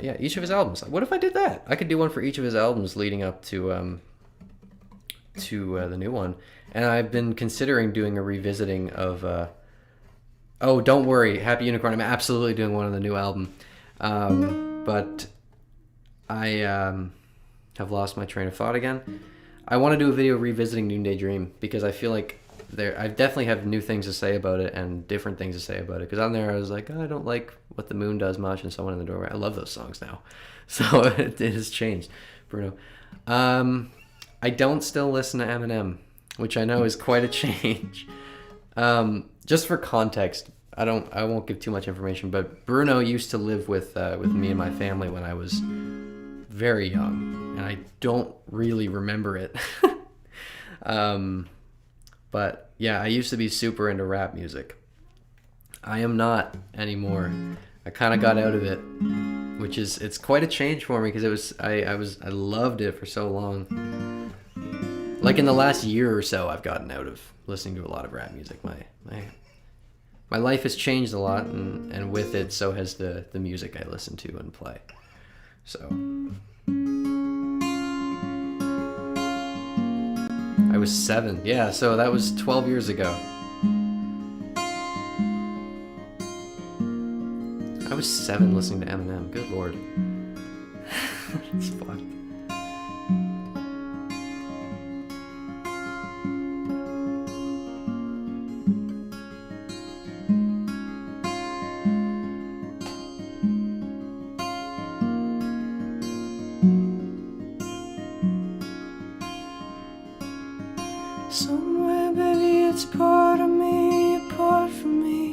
Each of his albums. What if I did that? I could do one for each of his albums leading up to the new one. And I've been considering doing a revisiting of. Oh, don't worry, Happy Unicorn. I'm absolutely doing one on the new album, but I have lost my train of thought again. I want to do a video revisiting Noonday Dream because I feel like I definitely have new things to say about it and different things to say about it. Because on there I was like, oh, I don't like What the Moon Does much and Someone in the Doorway. I love those songs now. So it has changed, Bruno. I don't still listen to Eminem, which I know is quite a change. Just for context, I won't give too much information, but Bruno used to live with me and my family when I was very young, and I don't really remember it. But yeah, I used to be super into rap music. I am not anymore. I kind of got out of it, which it's quite a change for me because I loved it for so long. Like in the last year or so, I've gotten out of listening to a lot of rap music. My life has changed a lot, and with it, so has the music I listen to and play. So I was 7. Yeah, so that was 12 years ago. I was 7 listening to Eminem. Good lord. It's fun. Somewhere, baby, it's part of me, apart from me.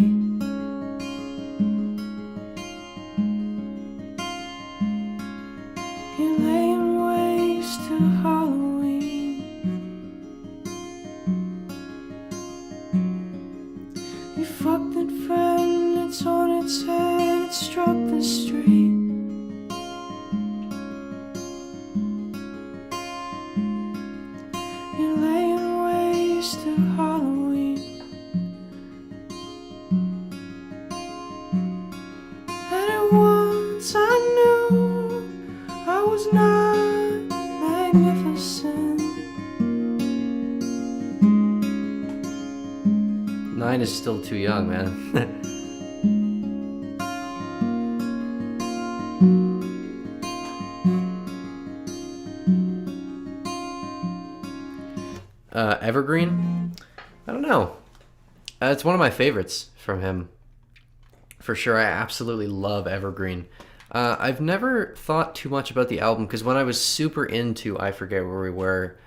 You're laying waste to Halloween. You fucked that friend, it's on its head, it struck the street. You're laying waste to Halloween. And at once I knew I was not magnificent. 9 is still too young, man. Evergreen? I don't know. It's one of my favorites from him. For sure, I absolutely love Evergreen. I've never thought too much about the album because when I was super into I Forget Where We Were,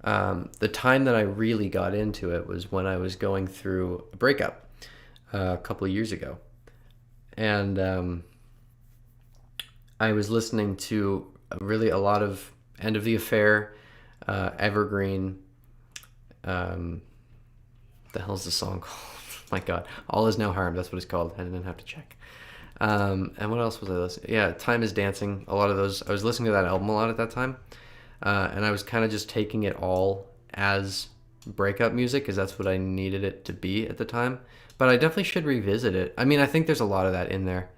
the time that I really got into it was when I was going through a breakup a couple of years ago. And I was listening to really a lot of End of the Affair, Evergreen. The hell's the song called? My God, All Is Now Harm. That's what it's called. I didn't have to check. And what else was I listening? Yeah, Time Is Dancing. A lot of those. I was listening to that album a lot at that time, and I was kind of just taking it all as breakup music because that's what I needed it to be at the time. But I definitely should revisit it. I mean, I think there's a lot of that in there.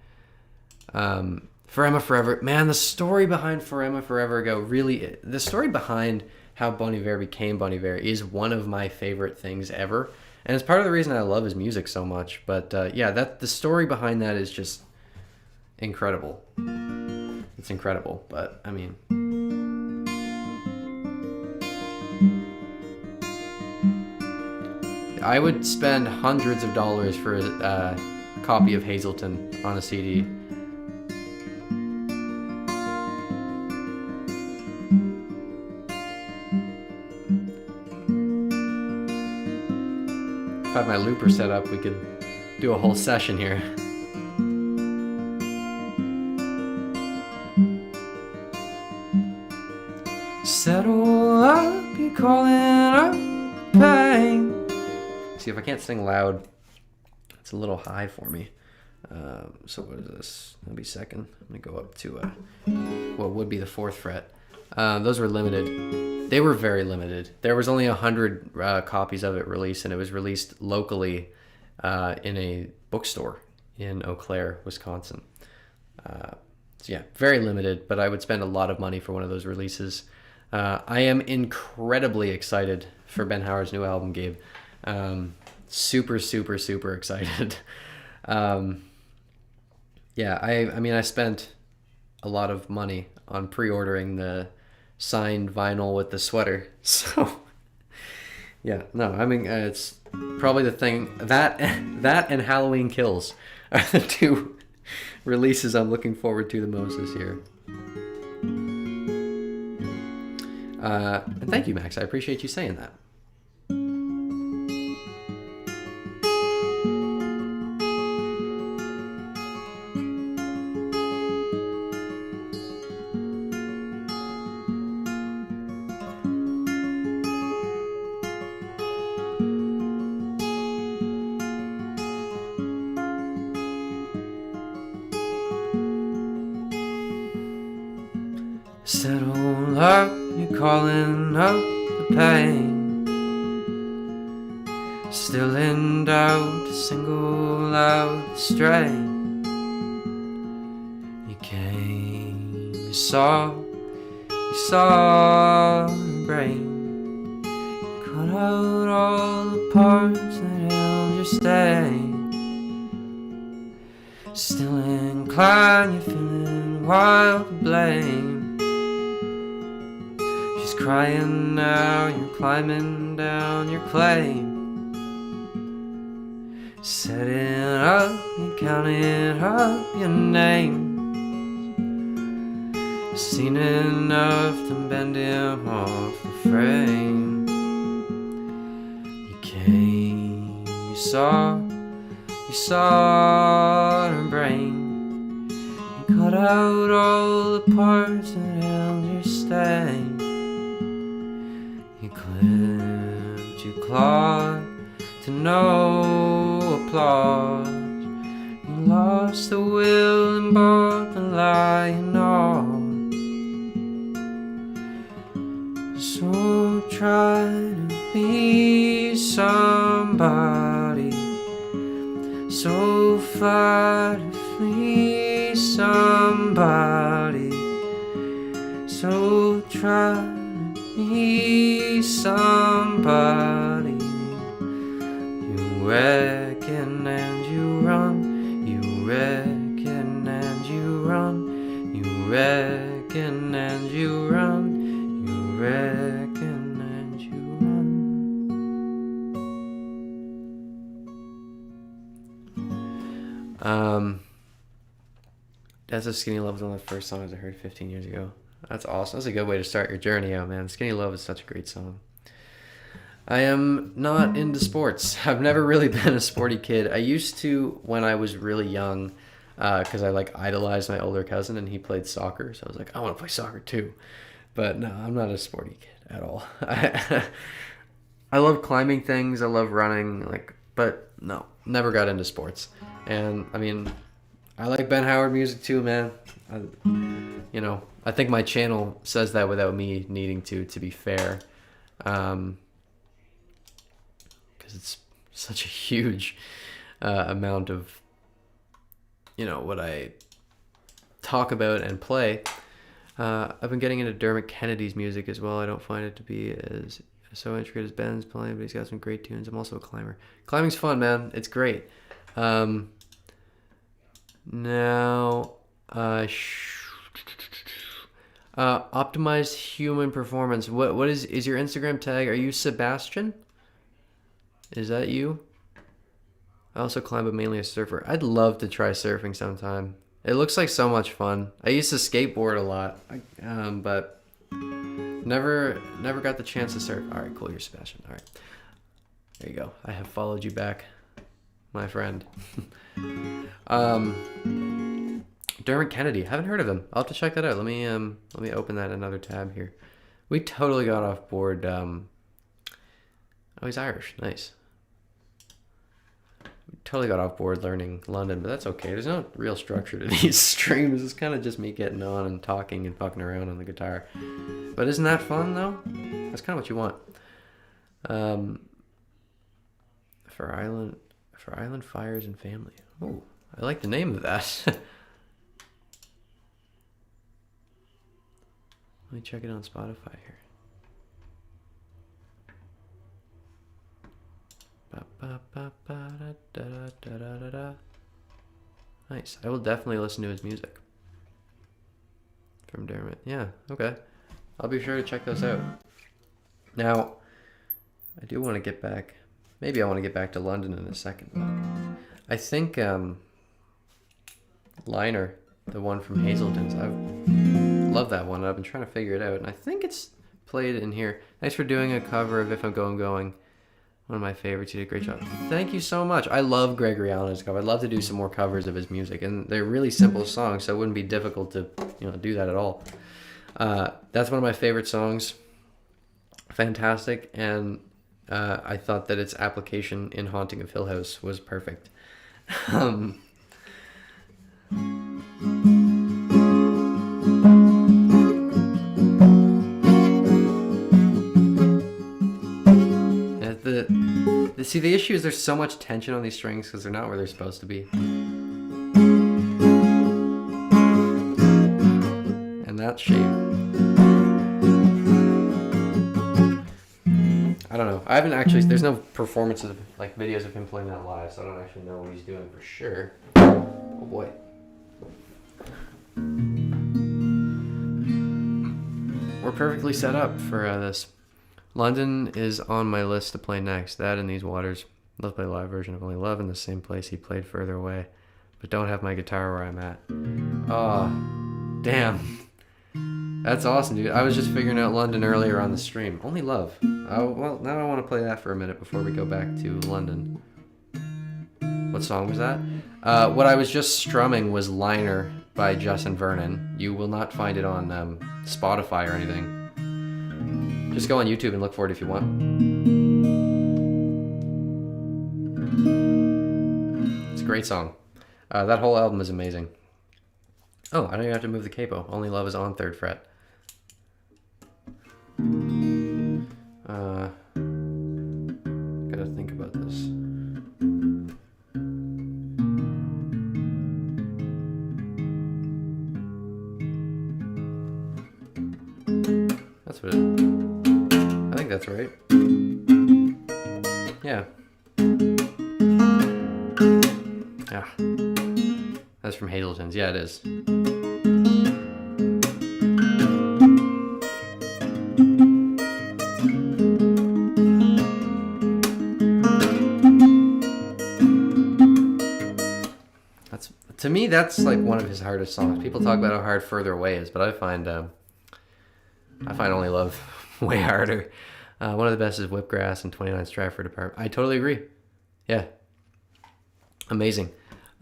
For Emma Forever, man, the story behind For Emma Forever Ago, really, the story behind how Bon Iver became Bon Iver is one of my favorite things ever. And it's part of the reason I love his music so much. But yeah, the story behind that is just incredible. It's incredible, but I mean, I would spend hundreds of dollars for a copy of Hazleton on a CD. If I had my looper set up, we could do a whole session here. Settle up, you're calling up pain. See, if I can't sing loud, it's a little high for me. So what is this? That'll be second. I'm gonna go up to what would be the 4th fret. Those were limited. They were very limited. There was only 100 copies of it released, and it was released locally in a bookstore in Eau Claire, Wisconsin. So yeah, very limited, but I would spend a lot of money for one of those releases. I am incredibly excited for Ben Howard's new album, Gabe. Super, super, super excited. Yeah, I mean, I spent a lot of money on pre-ordering the signed vinyl with the sweater. So, yeah, no, I mean, it's probably the thing that and Halloween Kills are the 2 releases I'm looking forward to the most this year. And thank you, Max. I appreciate you saying that. Settle up, you're calling up the pain. Still in doubt to single out the strain. You came, you saw the brain. You cut out all the parts that held your stay. Still inclined, you're feeling wild to blame. She's crying now, you're climbing down your claim. Setting up, you're counting up your names. Seen enough to bend him off the frame. You came, you saw her brain. You cut out all the parts that held your stay. You clipped, you clawed to no applause. You lost the will and bought the lying on. So try to be somebody, so far to flee somebody. So try to be somebody. You reckon and you run, you reckon and you run, you reckon and you run, you reckon and you run. That's a Skinny Love was one of the first songs I heard 15 years ago. That's awesome. That's a good way to start your journey out, man. Skinny Love is such a great song. I am not into sports. I've never really been a sporty kid. I used to when I was really young, because I like idolized my older cousin and he played soccer. So I was like, I want to play soccer too. But no, I'm not a sporty kid at all. I love climbing things. I love running. But no, never got into sports. And I mean, I like Ben Howard music too, man. I think my channel says that without me needing to be fair. Because it's such a huge amount of, what I talk about and play. I've been getting into Dermot Kennedy's music as well. I don't find it to be as so intricate as Ben's playing, but he's got some great tunes. I'm also a climber. Climbing's fun, man. It's great. Now, optimized human performance. What is your Instagram tag? Are you Sebastian? Is that you? I also climb, but mainly a surfer. I'd love to try surfing sometime. It looks like so much fun. I used to skateboard a lot, but never got the chance to surf. All right, cool. You're Sebastian. All right, there you go. I have followed you back, my friend. Dermot Kennedy. Haven't heard of him. I'll have to check that out. Let me open that another tab here. We totally got off board. Oh, he's Irish. Nice. Totally got off board learning London, but that's okay. There's no real structure to these streams. It's kind of just me getting on and talking and fucking around on the guitar. But isn't that fun though? That's kind of what you want. For Island Fires and Family. Oh, I like the name of that. Let me check it on Spotify here. Nice. I will definitely listen to his music. From Dermot. Yeah, okay. I'll be sure to check those out. Now, I do want to get back. Maybe I want to get back to London in a second. But I think Liner, the one from Hazelton's, I love that one. I've been trying to figure it out, and I think it's played in here. Thanks for doing a cover of If I'm Going Going. One of my favorites. You did a great job. Thank you so much. I love Gregory Allen's cover. I'd love to do some more covers of his music, and they're really simple songs, so it wouldn't be difficult to do that at all. That's one of my favorite songs. Fantastic, and I thought that its application in Haunting of Hill House was perfect. See, the issue is there's so much tension on these strings because they're not where they're supposed to be. And that shape. I don't know. I haven't actually, there's no performances of, like, videos of him playing that live, so I don't actually know what he's doing for sure. Oh boy. We're perfectly set up for this. London is on my list to play next. That and These Waters. Let's play a live version of Only Love in the same place he played Further Away, but don't have my guitar where I'm at. Oh, damn. That's awesome, dude. I was just figuring out London earlier on the stream. Only Love. Oh, well, now I want to play that for a minute before we go back to London. What song was that? What I was just strumming was Liner by Justin Vernon. You will not find it on Spotify or anything. Just go on YouTube and look for it if you want. It's a great song. That whole album is amazing. Oh, I don't even have to move the capo. Only Love is on 3rd fret. Gotta think about this. That's what it... I think that's right. Yeah. Yeah. That's from Hazelton's. Yeah, it is. To me, that's like one of his hardest songs. People talk about how hard Further Away is, but I find Only Love way harder. One of the best is Whipgrass and 29 Stratford Apart. I totally agree. Yeah. Amazing.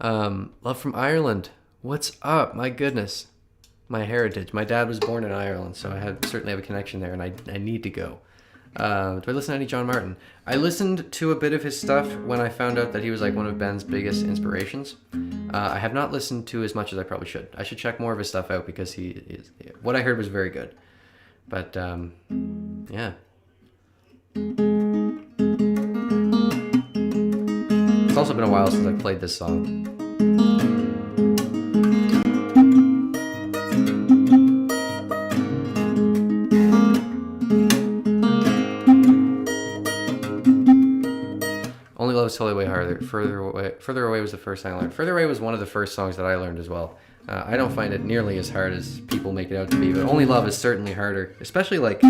Love from Ireland. What's up? My goodness. My heritage. My dad was born in Ireland, so I certainly have a connection there, and I need to go. Do I listen to any John Martin? I listened to a bit of his stuff when I found out that he was like one of Ben's biggest inspirations. I have not listened to as much as I probably should. I should check more of his stuff out because what I heard was very good. But yeah. It's also been a while since I played this song. Only Love is totally way harder. Further Away was the first song I learned. Further Away was one of the first songs that I learned as well. I don't find it nearly as hard as people make it out to be, but Only Love is certainly harder. Especially like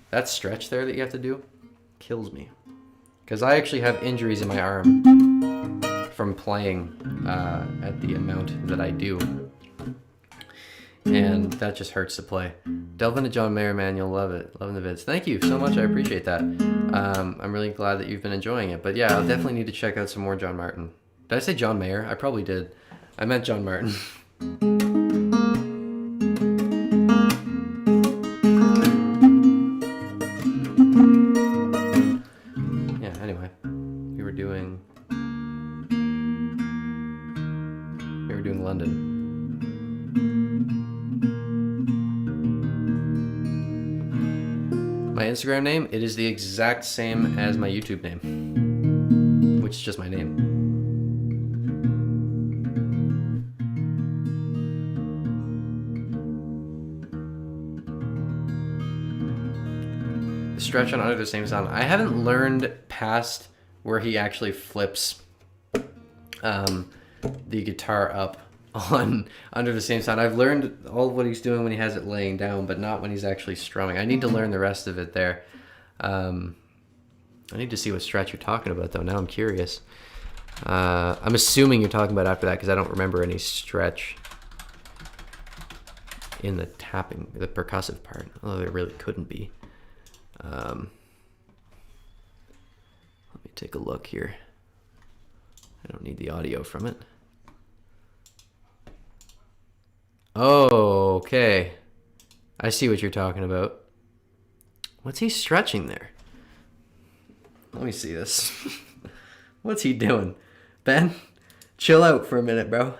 that stretch there that you have to do kills me. Because I actually have injuries in my arm from playing at the amount that I do. And that just hurts to play. Delve into John Mayer, man. You'll love it. Loving the vids. Thank you so much. I appreciate that. I'm really glad that you've been enjoying it. But yeah, I'll definitely need to check out some more John Martin. Did I say John Mayer? I probably did. I meant John Martin. Yeah, anyway. We were doing London. My Instagram name, it is the exact same as my YouTube name, which is just my name. The stretch on Under the Same Sun. I haven't learned past where he actually flips the guitar up on Under the Same Sun. I've learned all of what he's doing when he has it laying down, but not when he's actually strumming. I need to learn the rest of it there. I need to see what stretch you're talking about, though. Now I'm curious. I'm assuming you're talking about after that because I don't remember any stretch in the tapping, the percussive part. Although there really couldn't be. Let me take a look here. I don't need the audio from it. Oh, okay. I see what you're talking about. What's he stretching there? Let me see this. What's he doing? Ben, chill out for a minute, bro.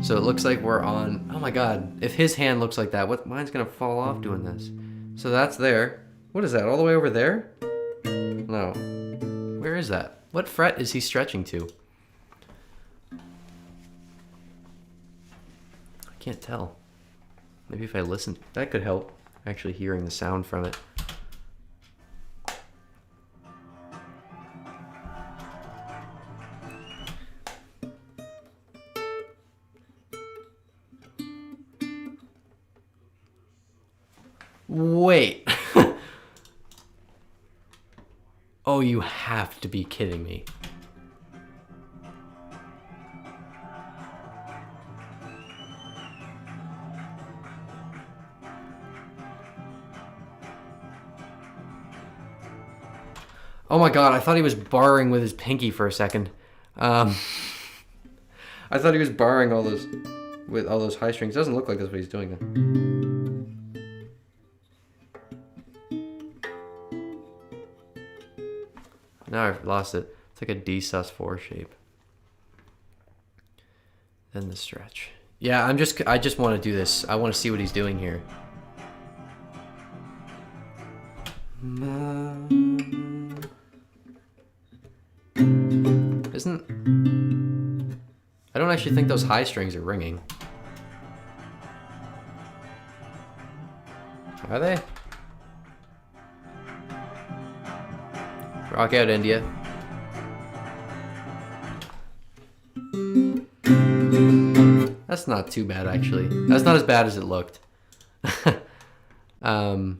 So it looks like we're on... Oh my god. If his hand looks like that, mine's going to fall off doing this. So that's there. What is that? All the way over there? No. Where is that? What fret is he stretching to? Can't tell. Maybe if I listen, that could help. Actually hearing the sound from it. Wait. Oh, you have to be kidding me. Oh my god, I thought he was barring with his pinky for a second. I thought he was barring all those with all those high strings. Doesn't look like that's what he's doing though. Now I've lost it. It's like a D sus4 shape. Then the stretch. Yeah, I just want to do this. I want to see what he's doing here. I don't actually think those high strings are ringing. Are they? Rock out, India. That's not too bad, actually. That's not as bad as it looked. Barring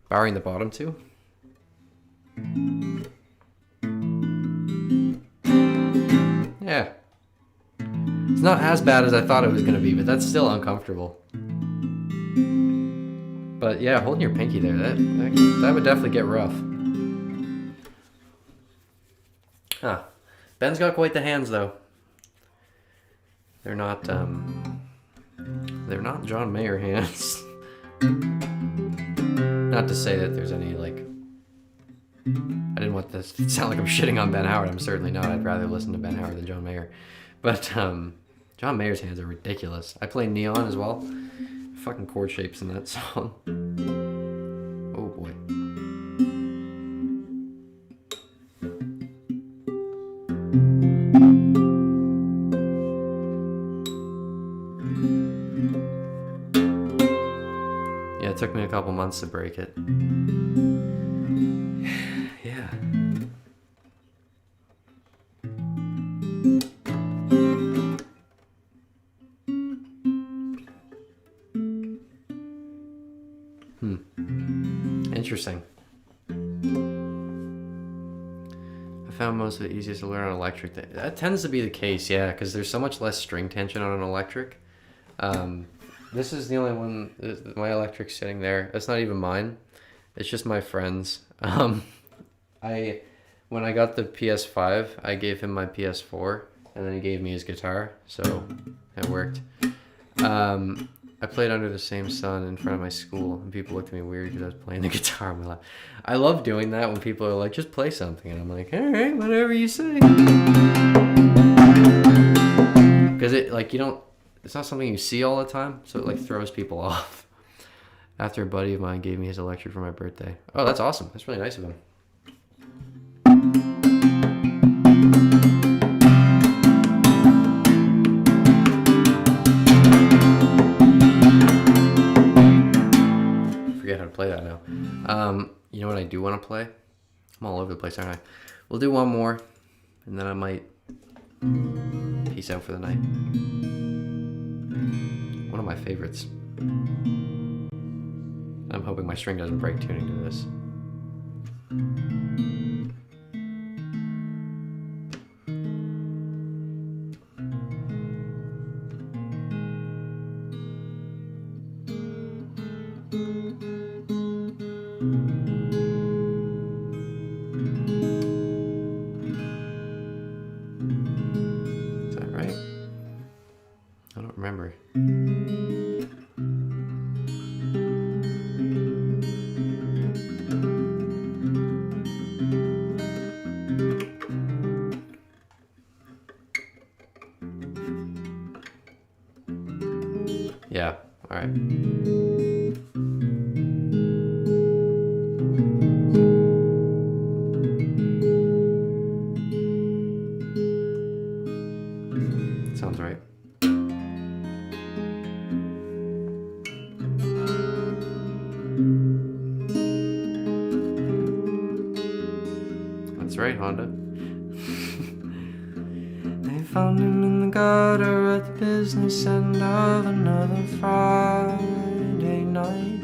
the bottom two. Yeah. It's not as bad as I thought it was going to be, but that's still uncomfortable. But yeah, holding your pinky there, that would definitely get rough. Huh. Ben's got quite the hands, though. They're not John Mayer hands. Not to say that there's any, like... I didn't want this to sound like I'm shitting on Ben Howard. I'm certainly not. I'd rather listen to Ben Howard than John Mayer. But John Mayer's hands are ridiculous. I play Neon as well. Fucking chord shapes in that song. Oh boy. Yeah, it took me a couple months to break it. Yeah. Interesting. found most of it easiest to learn on electric. That tends to be the case, yeah, because there's so much less string tension on an electric. This is the only one, my electric's sitting there. That's not even mine. It's just my friend's. When I got the PS5, I gave him my PS4, and then he gave me his guitar, so it worked. I played under the same sun in front of my school, and people looked at me weird because I was playing the guitar on my lap. I love doing that when people are like, just play something, and I'm like, all right, whatever you say. Because it's not something you see all the time, so it like throws people off. After a buddy of mine gave me his electric for my birthday. Oh, that's awesome. That's really nice of him. Forget how to play that now. You know what I do want to play? I'm all over the place, aren't I? We'll do one more, and then I might peace out for the night. One of my favorites. I'm hoping my string doesn't break tuning to this. Is that right? I don't remember. Yeah, all right. Sounds right. That's right, Honda. They found him in the gutter at the business end of another Friday night.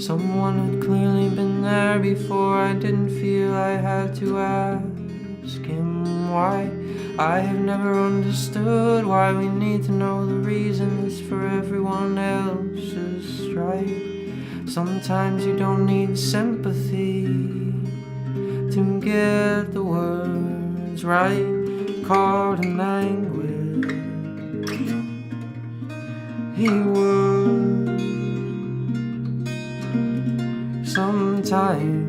Someone had clearly been there before. I didn't feel I had to ask him why. I have never understood why we need to know the reasons for everyone else's strife. Sometimes you don't need sympathy to get the words right. Caught in language, he would sometimes.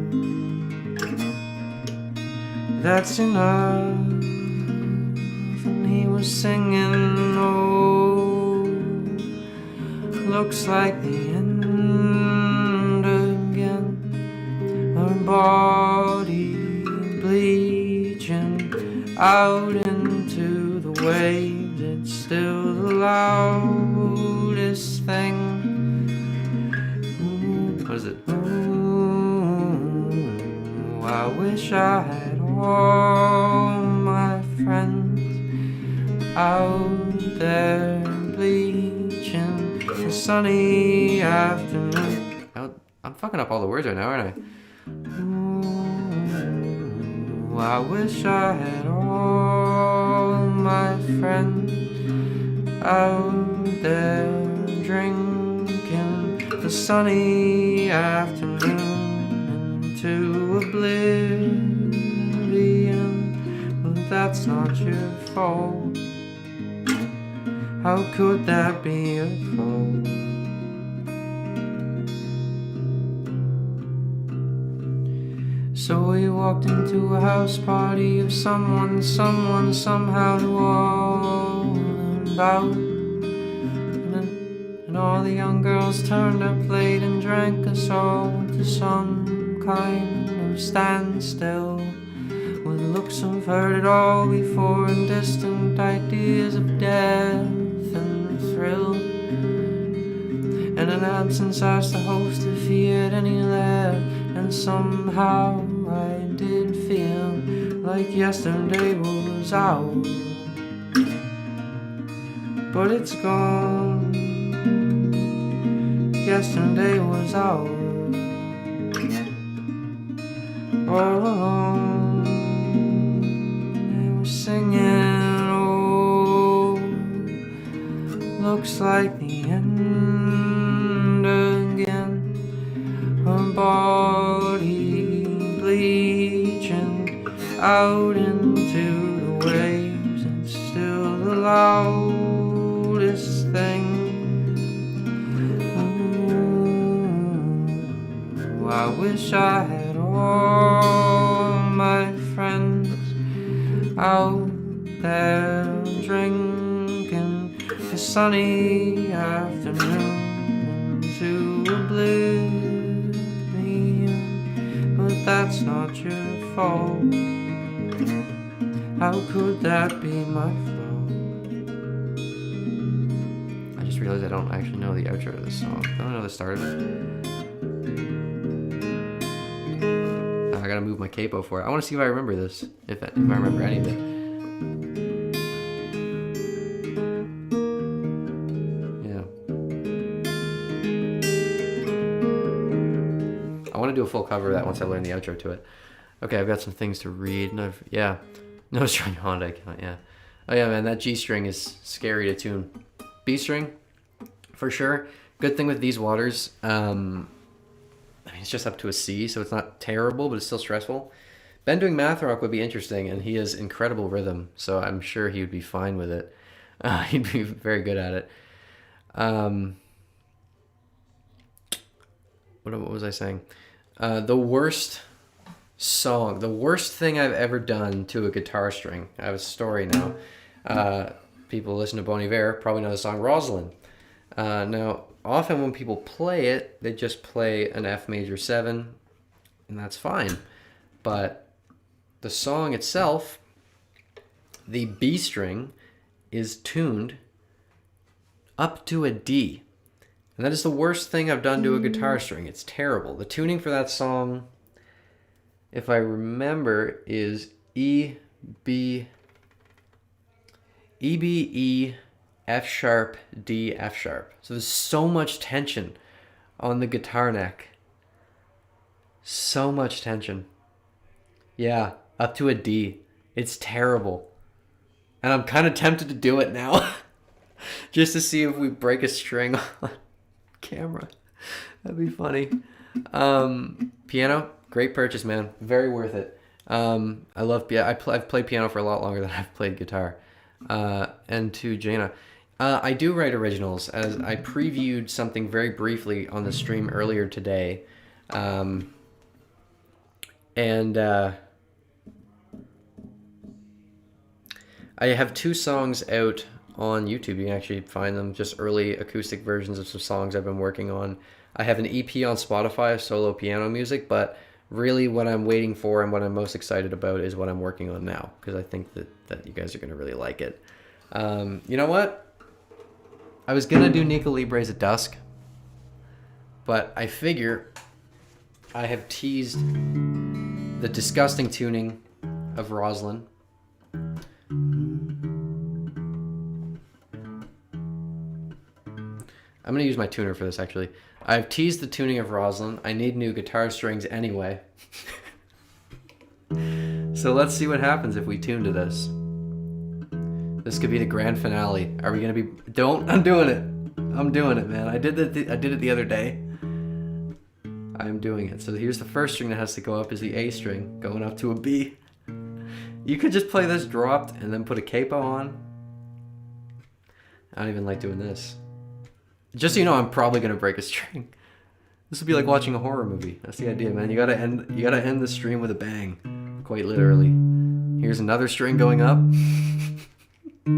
That's enough. And he was singing, oh, looks like the end again. Her body bleaching out into the waves. It's still the loudest thing. What is it? Ooh, I wish I had all my friends out there bleaching the sunny afternoon. I'm fucking up all the words right now, aren't I? Ooh, I wish I had all my friends out there drinking the sunny afternoon into oblivion. But that's not your fault. How could that be your fault? So we walked into a house party of someone somehow knew all about. And all the young girls turned up late and drank us all to some kind of standstill, with looks I've heard it all before and distant ideas of death and thrill. And in absence asked the host if he had any left, and somehow I did feel like yesterday was out, but it's gone. Yesterday was out all along. singing, oh, looks like the end again. Her body bleaching out into the waves, and still the loudest thing. Ooh, I wish I had all my friends out there drinking a sunny afternoon to oblivion, but that's not your fault. How could that be my fault? I just realized I don't actually know the outro to this song. I don't know the start of it. I gotta move my capo for it. I want to see if I remember this. If I remember any of it. Yeah. I want to do a full cover of that once I learn the outro to it. Okay, I've got some things to read. And no string Honda account. Yeah. Oh yeah, man, that G string is scary to tune. B string, for sure. Good thing with these waters. I mean, it's just up to a C, so it's not terrible, but it's still stressful. Ben doing math rock would be interesting, and he has incredible rhythm, so I'm sure he would be fine with it. He'd be very good at it. What was I saying? The worst thing I've ever done to a guitar string. I have a story now. People listen to Bon Iver probably know the song Rosalind. Now, often when people play it, they just play an F major 7, and that's fine. But the song itself, the B string, is tuned up to a D. And that is the worst thing I've done to a guitar string. It's terrible. The tuning for that song, if I remember, is E, B, E, F sharp, D, F sharp. So there's so much tension on the guitar neck. So much tension. Yeah, up to a D. It's terrible. And I'm kind of tempted to do it now. Just to see if we break a string on camera. That'd be funny. Piano, great purchase, man. Very worth it. I love piano. I've played piano for a lot longer than I've played guitar. And to Jaina, I do write originals, as I previewed something very briefly on the stream earlier today. I have 2 songs out on YouTube. You can actually find them, just early acoustic versions of some songs I've been working on. I have an EP on Spotify of solo piano music, but really what I'm waiting for and what I'm most excited about is what I'm working on now, because I think that you guys are going to really like it. You know what? I was going to do Nico Libre's at Dusk, but I figure I have teased the disgusting tuning of Rosalind. I'm going to use my tuner for this, actually. I've teased the tuning of Rosalind. I need new guitar strings anyway. So let's see what happens if we tune to this. This could be the grand finale. Are we going to be... I'm doing it. I'm doing it, man. I did it the other day. I'm doing it. So here's the first string that has to go up is the A string, going up to a B. You could just play this dropped and then put a capo on. I don't even like doing this. Just so you know, I'm probably gonna break a string. This would be like watching a horror movie. That's the idea, man. You gotta end the stream with a bang, quite literally. Here's another string going up. I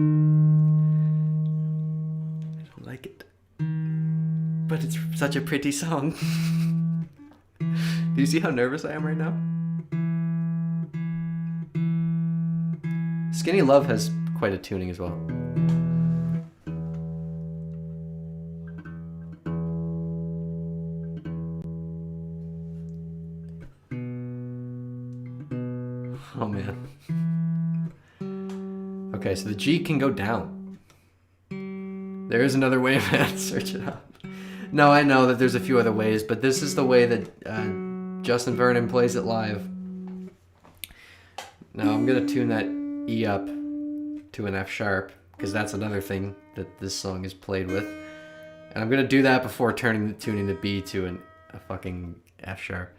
don't like it, but it's such a pretty song. Do you see how nervous I am right now? Skinny Love has quite a tuning as well. Oh man. Okay, so the G can go down. There is another way, man. Search it up. No, I know that there's a few other ways, but this is the way that Justin Vernon plays it live. Now I'm gonna tune that E up to an F sharp, because that's another thing that this song is played with. And I'm gonna do that before tuning the B to a fucking F sharp.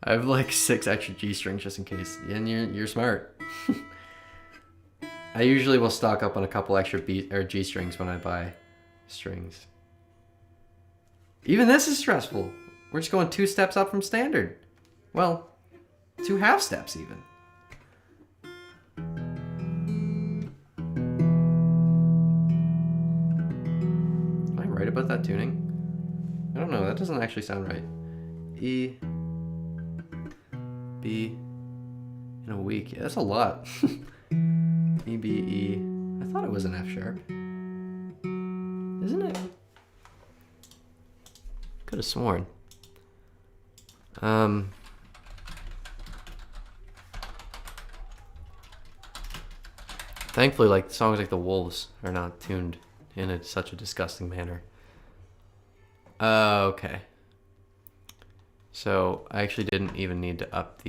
I have like 6 extra G strings just in case, and you're smart. I usually will stock up on a couple extra B or G strings when I buy strings. Even this is stressful. We're just going 2 steps up from standard. Well, 2 half steps even. Am I right about that tuning? I don't know, that doesn't actually sound right. E, B, in a week. Yeah, that's a lot. E, B, E. I thought it was an F sharp. Isn't it? Could have sworn. Thankfully, like songs like The Wolves are not tuned in such a disgusting manner. Okay. So I actually didn't even need to up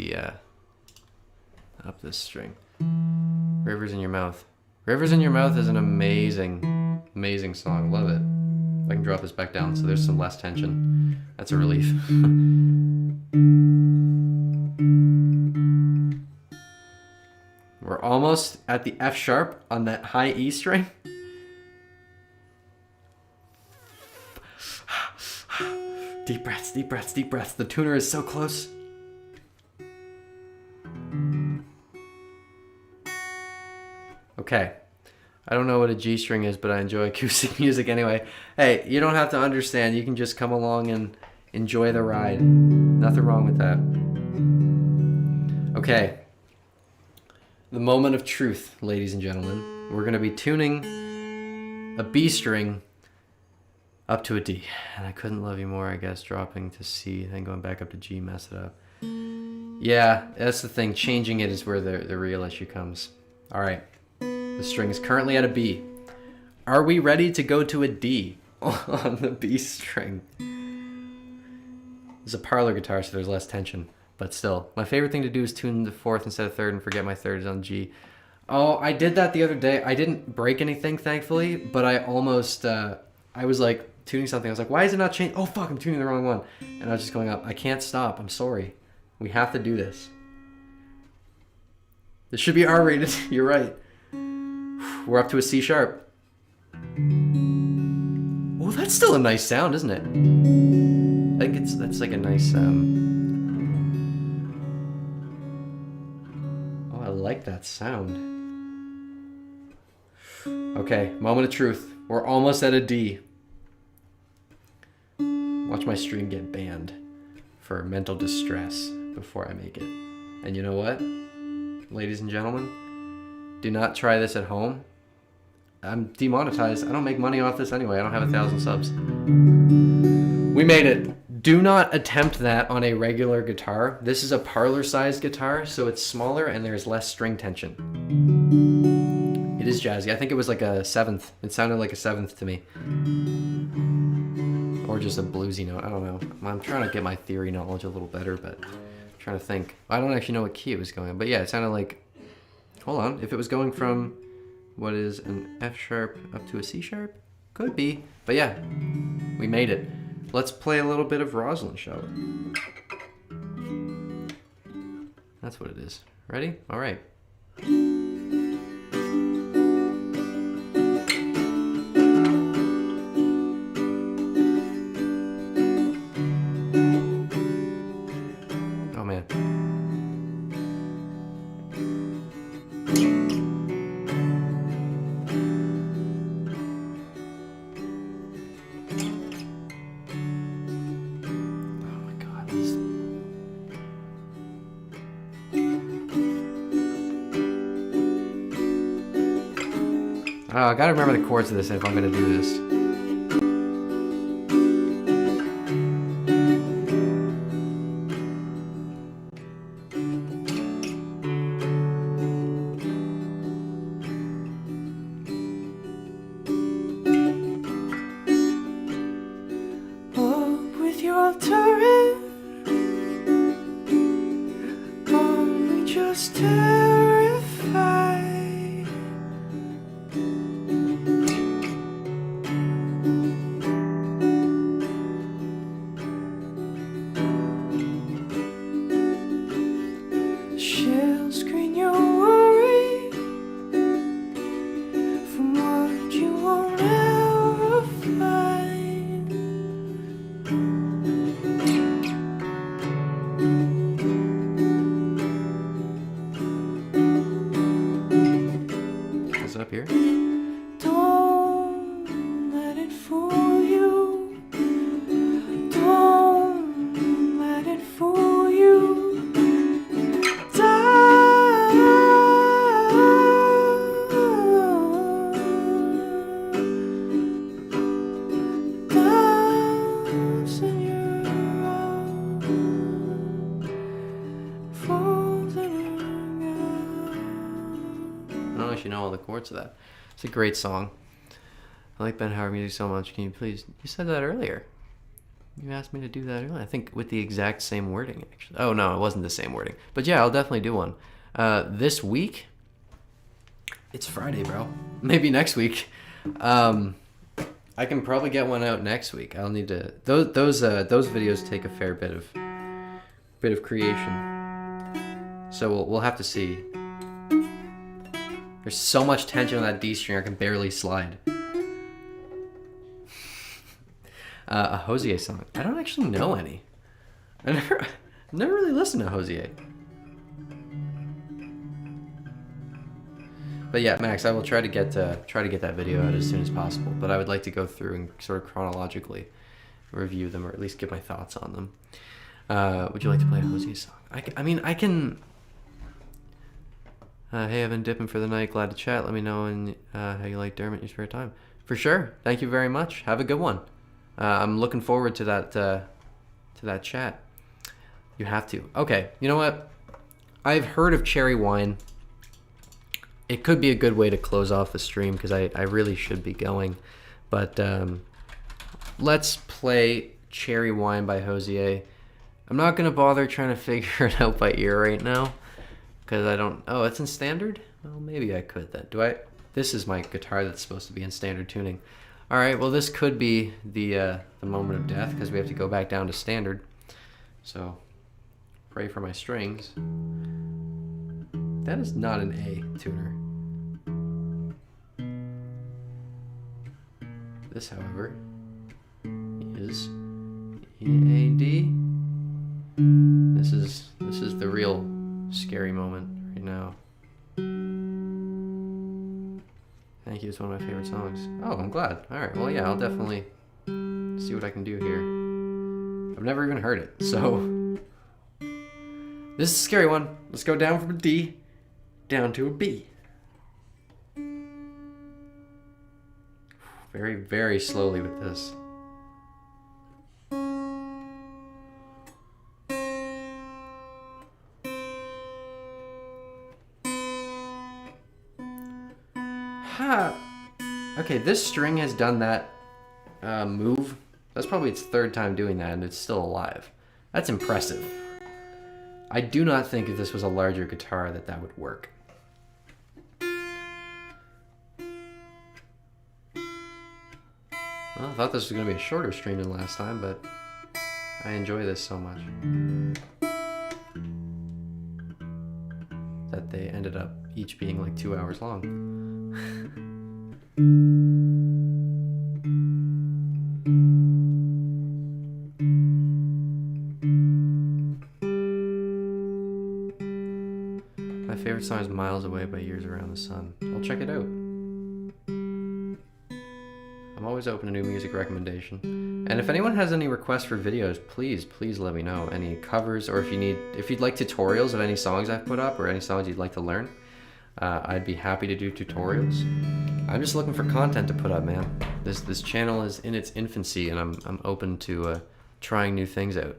this string. Rivers in Your Mouth. Rivers in Your Mouth is an amazing, amazing song. Love it. I can drop this back down so there's some less tension. That's a relief. We're almost at the F sharp on that high E string. Deep breaths, deep breaths, deep breaths. The tuner is so close. Okay. I don't know what a G string is, but I enjoy acoustic music anyway. Hey, you don't have to understand. You can just come along and enjoy the ride. Nothing wrong with that. Okay. The moment of truth, ladies and gentlemen. We're going to be tuning a B string up to a D. And I couldn't love you more, I guess. Dropping to C, then going back up to G, mess it up. Yeah, that's the thing. Changing it is where the real issue comes. All right. The string is currently at a B. Are we ready to go to a D on the B string? It's a parlor guitar, so there's less tension. But still, my favorite thing to do is tune the 4th instead of 3rd and forget my 3rd is on G. Oh, I did that the other day. I didn't break anything, thankfully, but I almost, I was like tuning something. I was like, why is it not changing? Oh, fuck, I'm tuning the wrong one. And I was just going up. I can't stop. I'm sorry. We have to do this. This should be R-rated. You're right. We're up to a C sharp. Oh, that's still a nice sound, isn't it? I think that's like a nice Oh, I like that sound. Okay, moment of truth. We're almost at a D. Watch my stream get banned for mental distress before I make it. And you know what? Ladies and gentlemen, do not try this at home. I'm demonetized. I don't make money off this anyway. I don't have 1,000 subs. We made it. Do not attempt that on a regular guitar. This is a parlor-sized guitar, so it's smaller and there's less string tension. It is jazzy. I think it was like a 7th. It sounded like a 7th to me. Or just a bluesy note. I don't know. I'm trying to get my theory knowledge a little better, but I'm trying to think. I don't actually know what key it was going in, but yeah, it sounded like... Hold on. If it was going from... What is an F sharp up to a C sharp? Could be. But yeah, we made it. Let's play a little bit of Rosalind, shall we? That's what it is. Ready? All right. Oh man. I gotta remember the chords of this if I'm gonna do this. Up with your turret, only just terrified. fool you. Don't let it fool you. Doubts in your eyes, falls in your I don't actually know all the chords of that. It's a great song. I like Ben Howard music so much. Can you please? You said that earlier. You asked me to do that earlier. I think with the exact same wording, actually. Oh, no, it wasn't the same wording. But yeah, I'll definitely do one. This week, it's Friday, bro. Maybe next week. I can probably get one out next week. I'll need to... Those videos take a fair bit of creation. So we'll have to see. There's so much tension on that D string, I can barely slide. A Hosier song. I don't actually know any. I never really listened to Hosier. But yeah, Max, I will try to get that video out as soon as possible. But I would like to go through and sort of chronologically review them, or at least give my thoughts on them. Would you like to play a Hosier song? I mean, I can. Hey, I've been dipping for the night. Glad to chat. Let me know how you like Dermot in your spare time. For sure. Thank you very much. Have a good one. I'm looking forward to that chat. You have to. Okay, you know what? I've heard of cherry wine. It could be a good way to close off the stream because I really should be going. But let's play Cherry Wine by Hosier. I'm not going to bother trying to figure it out by ear right now because I don't... Oh, it's in standard? Well, maybe I could then. Do I... This is my guitar that's supposed to be in standard tuning. All right, well, this could be the moment of death because we have to go back down to standard. So, pray for my strings. That is not an A tuner. This, however, is E-A-D. This is the real scary moment right now. Thank you, it's one of my favorite songs. Oh, I'm glad. Alright, well yeah, I'll definitely see what I can do here. I've never even heard it, so... This is a scary one. Let's go down from a D down to a B. Very, very slowly with this. Okay, this string has done that move. That's probably its third time doing that, and it's still alive. That's impressive. I do not think if this was a larger guitar that would work. Well, I thought this was going to be a shorter stream than last time, but I enjoy this so much that they ended up each being like 2 hours long. My favorite song is Miles Away by Years Around the Sun. I'll check it out. I'm always open to new music recommendation. And if anyone has any requests for videos, please let me know. Any covers, or if you'd like tutorials of any songs I've put up or any songs you'd like to learn, I'd be happy to do tutorials. I'm just looking for content to put up, man. This channel is in its infancy, and I'm open to trying new things out.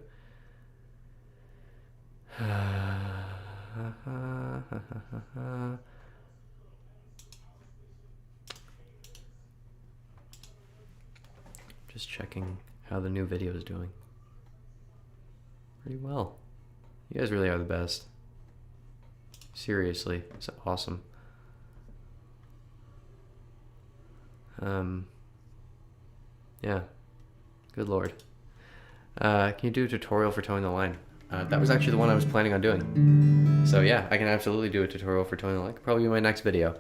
Just checking how the new video is doing. Pretty well. You guys really are the best. Seriously, it's awesome. Yeah, good lord. Can you do a tutorial for towing the line? That was actually the one I was planning on doing. So yeah, I can absolutely do a tutorial for towing the line. Probably my next video.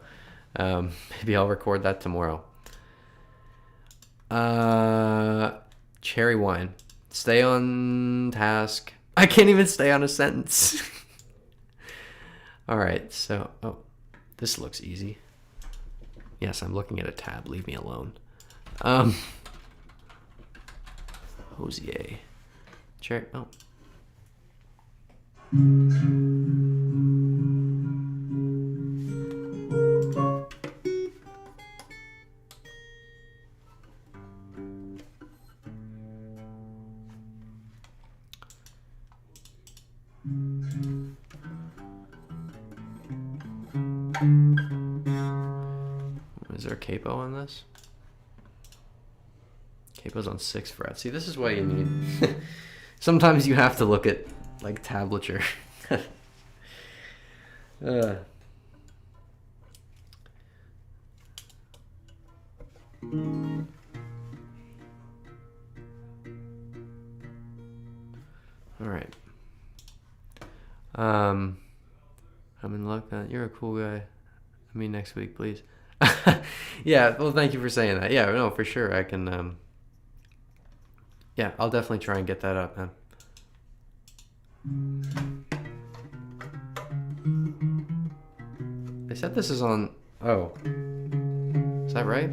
Maybe I'll record that tomorrow. Cherry Wine. Stay on task. I can't even stay on a sentence. Alright, so... Oh, this looks easy. Yes, I'm looking at a tab. Leave me alone. Hosier. Cherry. Oh. Is there a capo on this? Capo's on 6 frets. See, this is why you need... Sometimes you have to look at, like, tablature. All right. I'm in luck, man. You're a cool guy. I mean, next week, please. Yeah, well, thank you for saying that. Yeah, no, for sure. I can, yeah, I'll definitely try and get that up, man. They said this is on... Oh. Is that right?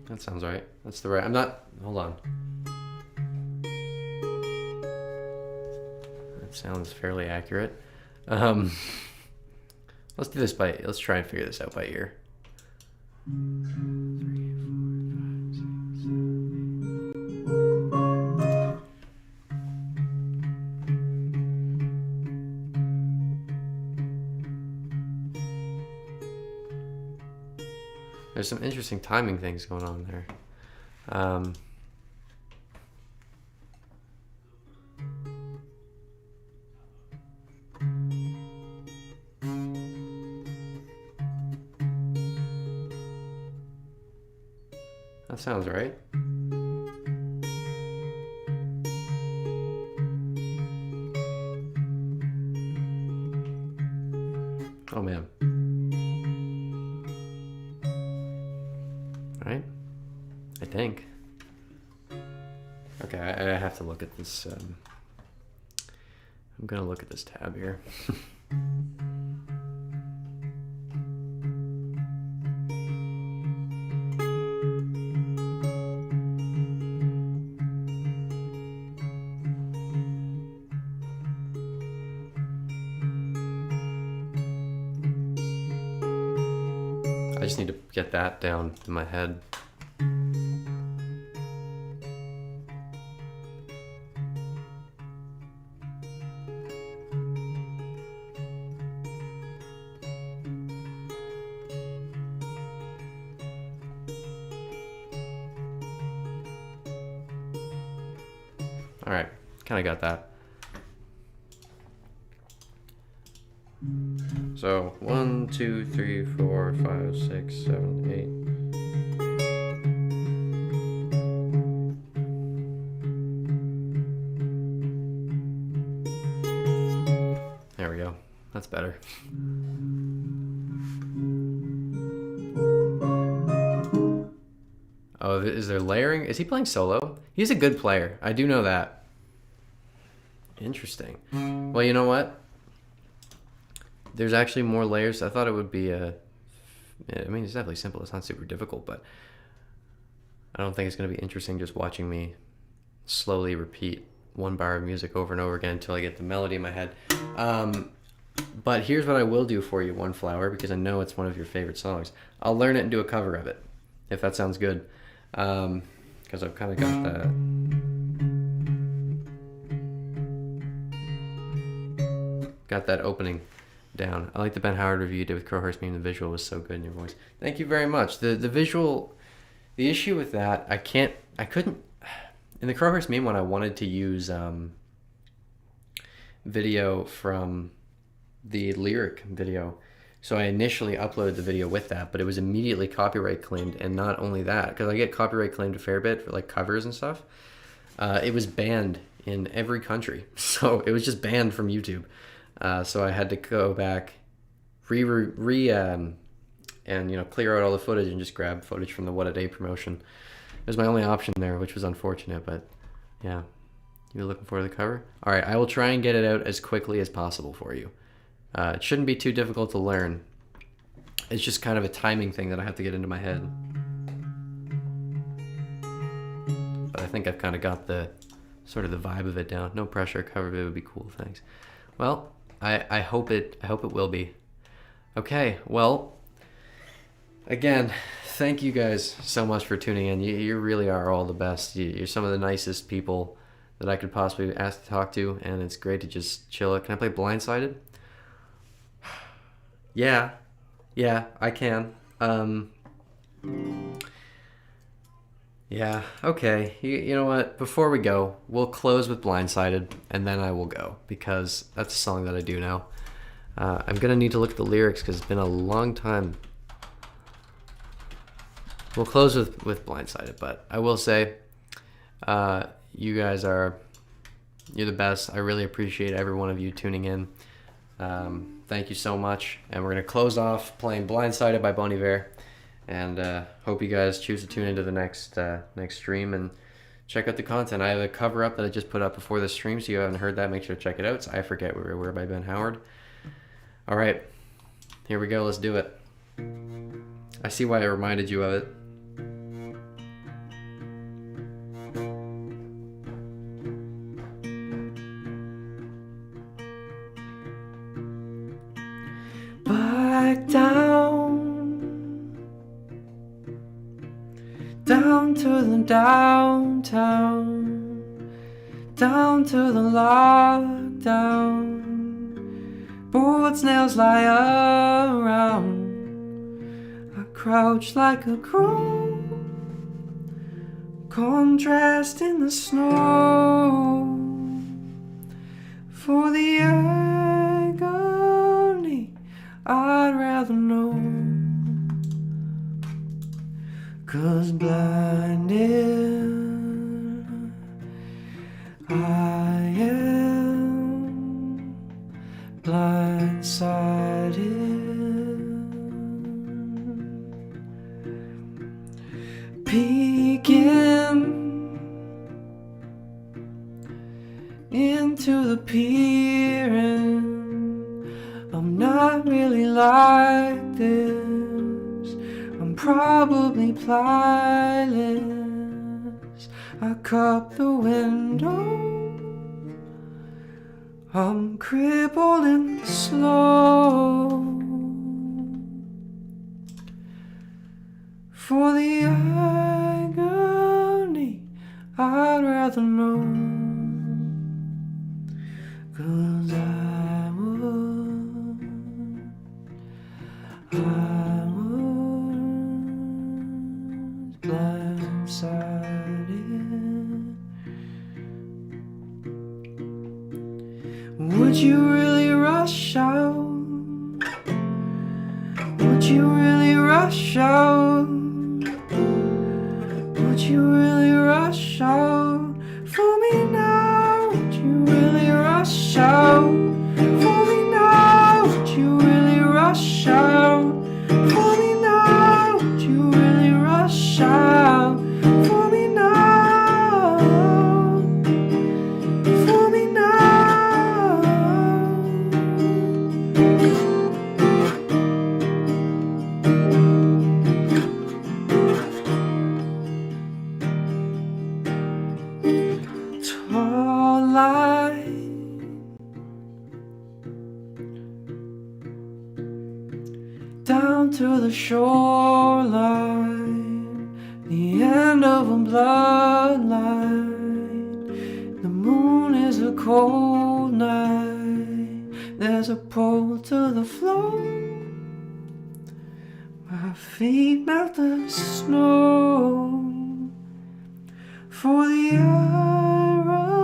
That sounds right. That's the right... I'm not... Hold on. That sounds fairly accurate. Let's do this by... Let's try and figure this out by ear. 3, 4, 5, 6, 7, 8. There's some interesting timing things going on there. That sounds right. Oh man. Right? I think. Okay, I have to look at this. I'm gonna look at this tab here. I just need to get that down in my head. All right, kind of got that. So 1, 2, 3, 4, 5, 6, 7, 8. There we go. That's better. Oh, is there layering? Is he playing solo? He's a good player. I do know that. Interesting. Well, you know what? There's actually more layers. I thought it would be I mean, it's definitely simple. It's not super difficult, but I don't think it's going to be interesting just watching me slowly repeat one bar of music over and over again until I get the melody in my head. But here's what I will do for you, One Flower, because I know it's one of your favorite songs. I'll learn it and do a cover of it, if that sounds good. Because I've kind of got that opening down. I like the Ben Howard review you did with Crowhurst meme. The visual was so good in your voice. Thank you very much. The visual, the issue with that, I couldn't, in the Crowhurst meme one, I wanted to use video from the lyric video. So I initially uploaded the video with that, but it was immediately copyright claimed. And not only that, because I get copyright claimed a fair bit for like covers and stuff, it was banned in every country. So it was just banned from YouTube. So I had to go back, and clear out all the footage and just grab footage from the What a Day promotion. It was my only option there, which was unfortunate, but yeah. You're looking for the cover? All right, I will try and get it out as quickly as possible for you. It shouldn't be too difficult to learn. It's just kind of a timing thing that I have to get into my head. But I think I've kind of got the sort of the vibe of it down. No pressure, cover of it would be cool, thanks. Well, I hope it will be. Okay, well, again, thank you guys so much for tuning in. You really are all the best. You're some of the nicest people that I could possibly ask to talk to, and it's great to just chill. Can I play Blindsided? Yeah, I can. Yeah, okay. You know what? Before we go, we'll close with Blindsided, and then I will go, because that's a song that I do now. I'm gonna need to look at the lyrics, because it's been a long time. We'll close with Blindsided, but I will say, you guys you're the best. I really appreciate every one of you tuning in. Thank you so much. And we're going to close off playing Blindsided by Bon Iver. And hope you guys choose to tune into the next stream and check out the content. I have a cover up that I just put up before the stream, so you haven't heard that, make sure to check it out. It's I Forget Where We Were by Ben Howard. All right, here we go. Let's do it. I see why I reminded you of it. Back down to the downtown, down to the lockdown. Boards, nails lie around. I crouch like a crow, contrast in the snow. For the agony I'd rather know, 'cause blinded I am, blindsided, peeking into the peering. I'm not really like this, I'm probably plieless. I cup the window, I'm crippled and slow. For the agony I'd rather know, 'cause I was blindsided. Would you really rush out? Would you really rush out? Would you really rush out for me now? Would you really rush out for me now? Would you really rush out for me now? Would you really rush out for me now? For me now. Tall line down to the shoreline, the end of a bloodline. The moon is a cold night, there's a pull to the floor. My feet melt the snow. For the irony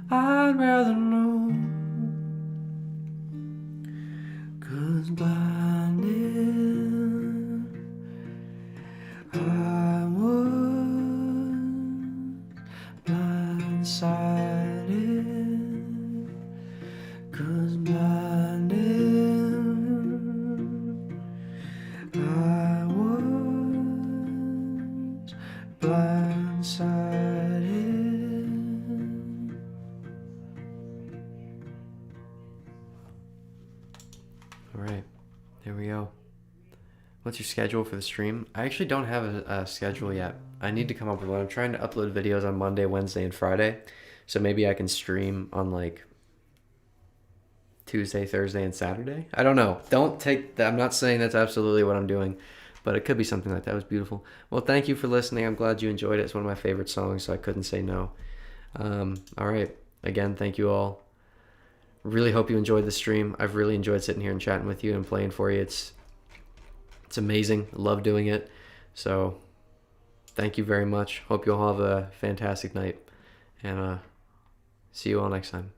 I'd rather know, 'cause blinded I was, blindsided, 'cause blinded blindsided. All right, there we go. What's your schedule for the stream? I actually don't have a schedule yet. I need to come up with one. I'm trying to upload videos on Monday, Wednesday, and Friday. So maybe I can stream on like Tuesday, Thursday, and Saturday. I don't know. Don't take that. I'm not saying that's absolutely what I'm doing, but it could be something like that. It was beautiful. Well, thank you for listening. I'm glad you enjoyed it. It's one of my favorite songs, so I couldn't say no. All right. Again, thank you all. Really hope you enjoyed the stream. I've really enjoyed sitting here and chatting with you and playing for you. It's amazing. I love doing it. So thank you very much. Hope you all have a fantastic night. And see you all next time.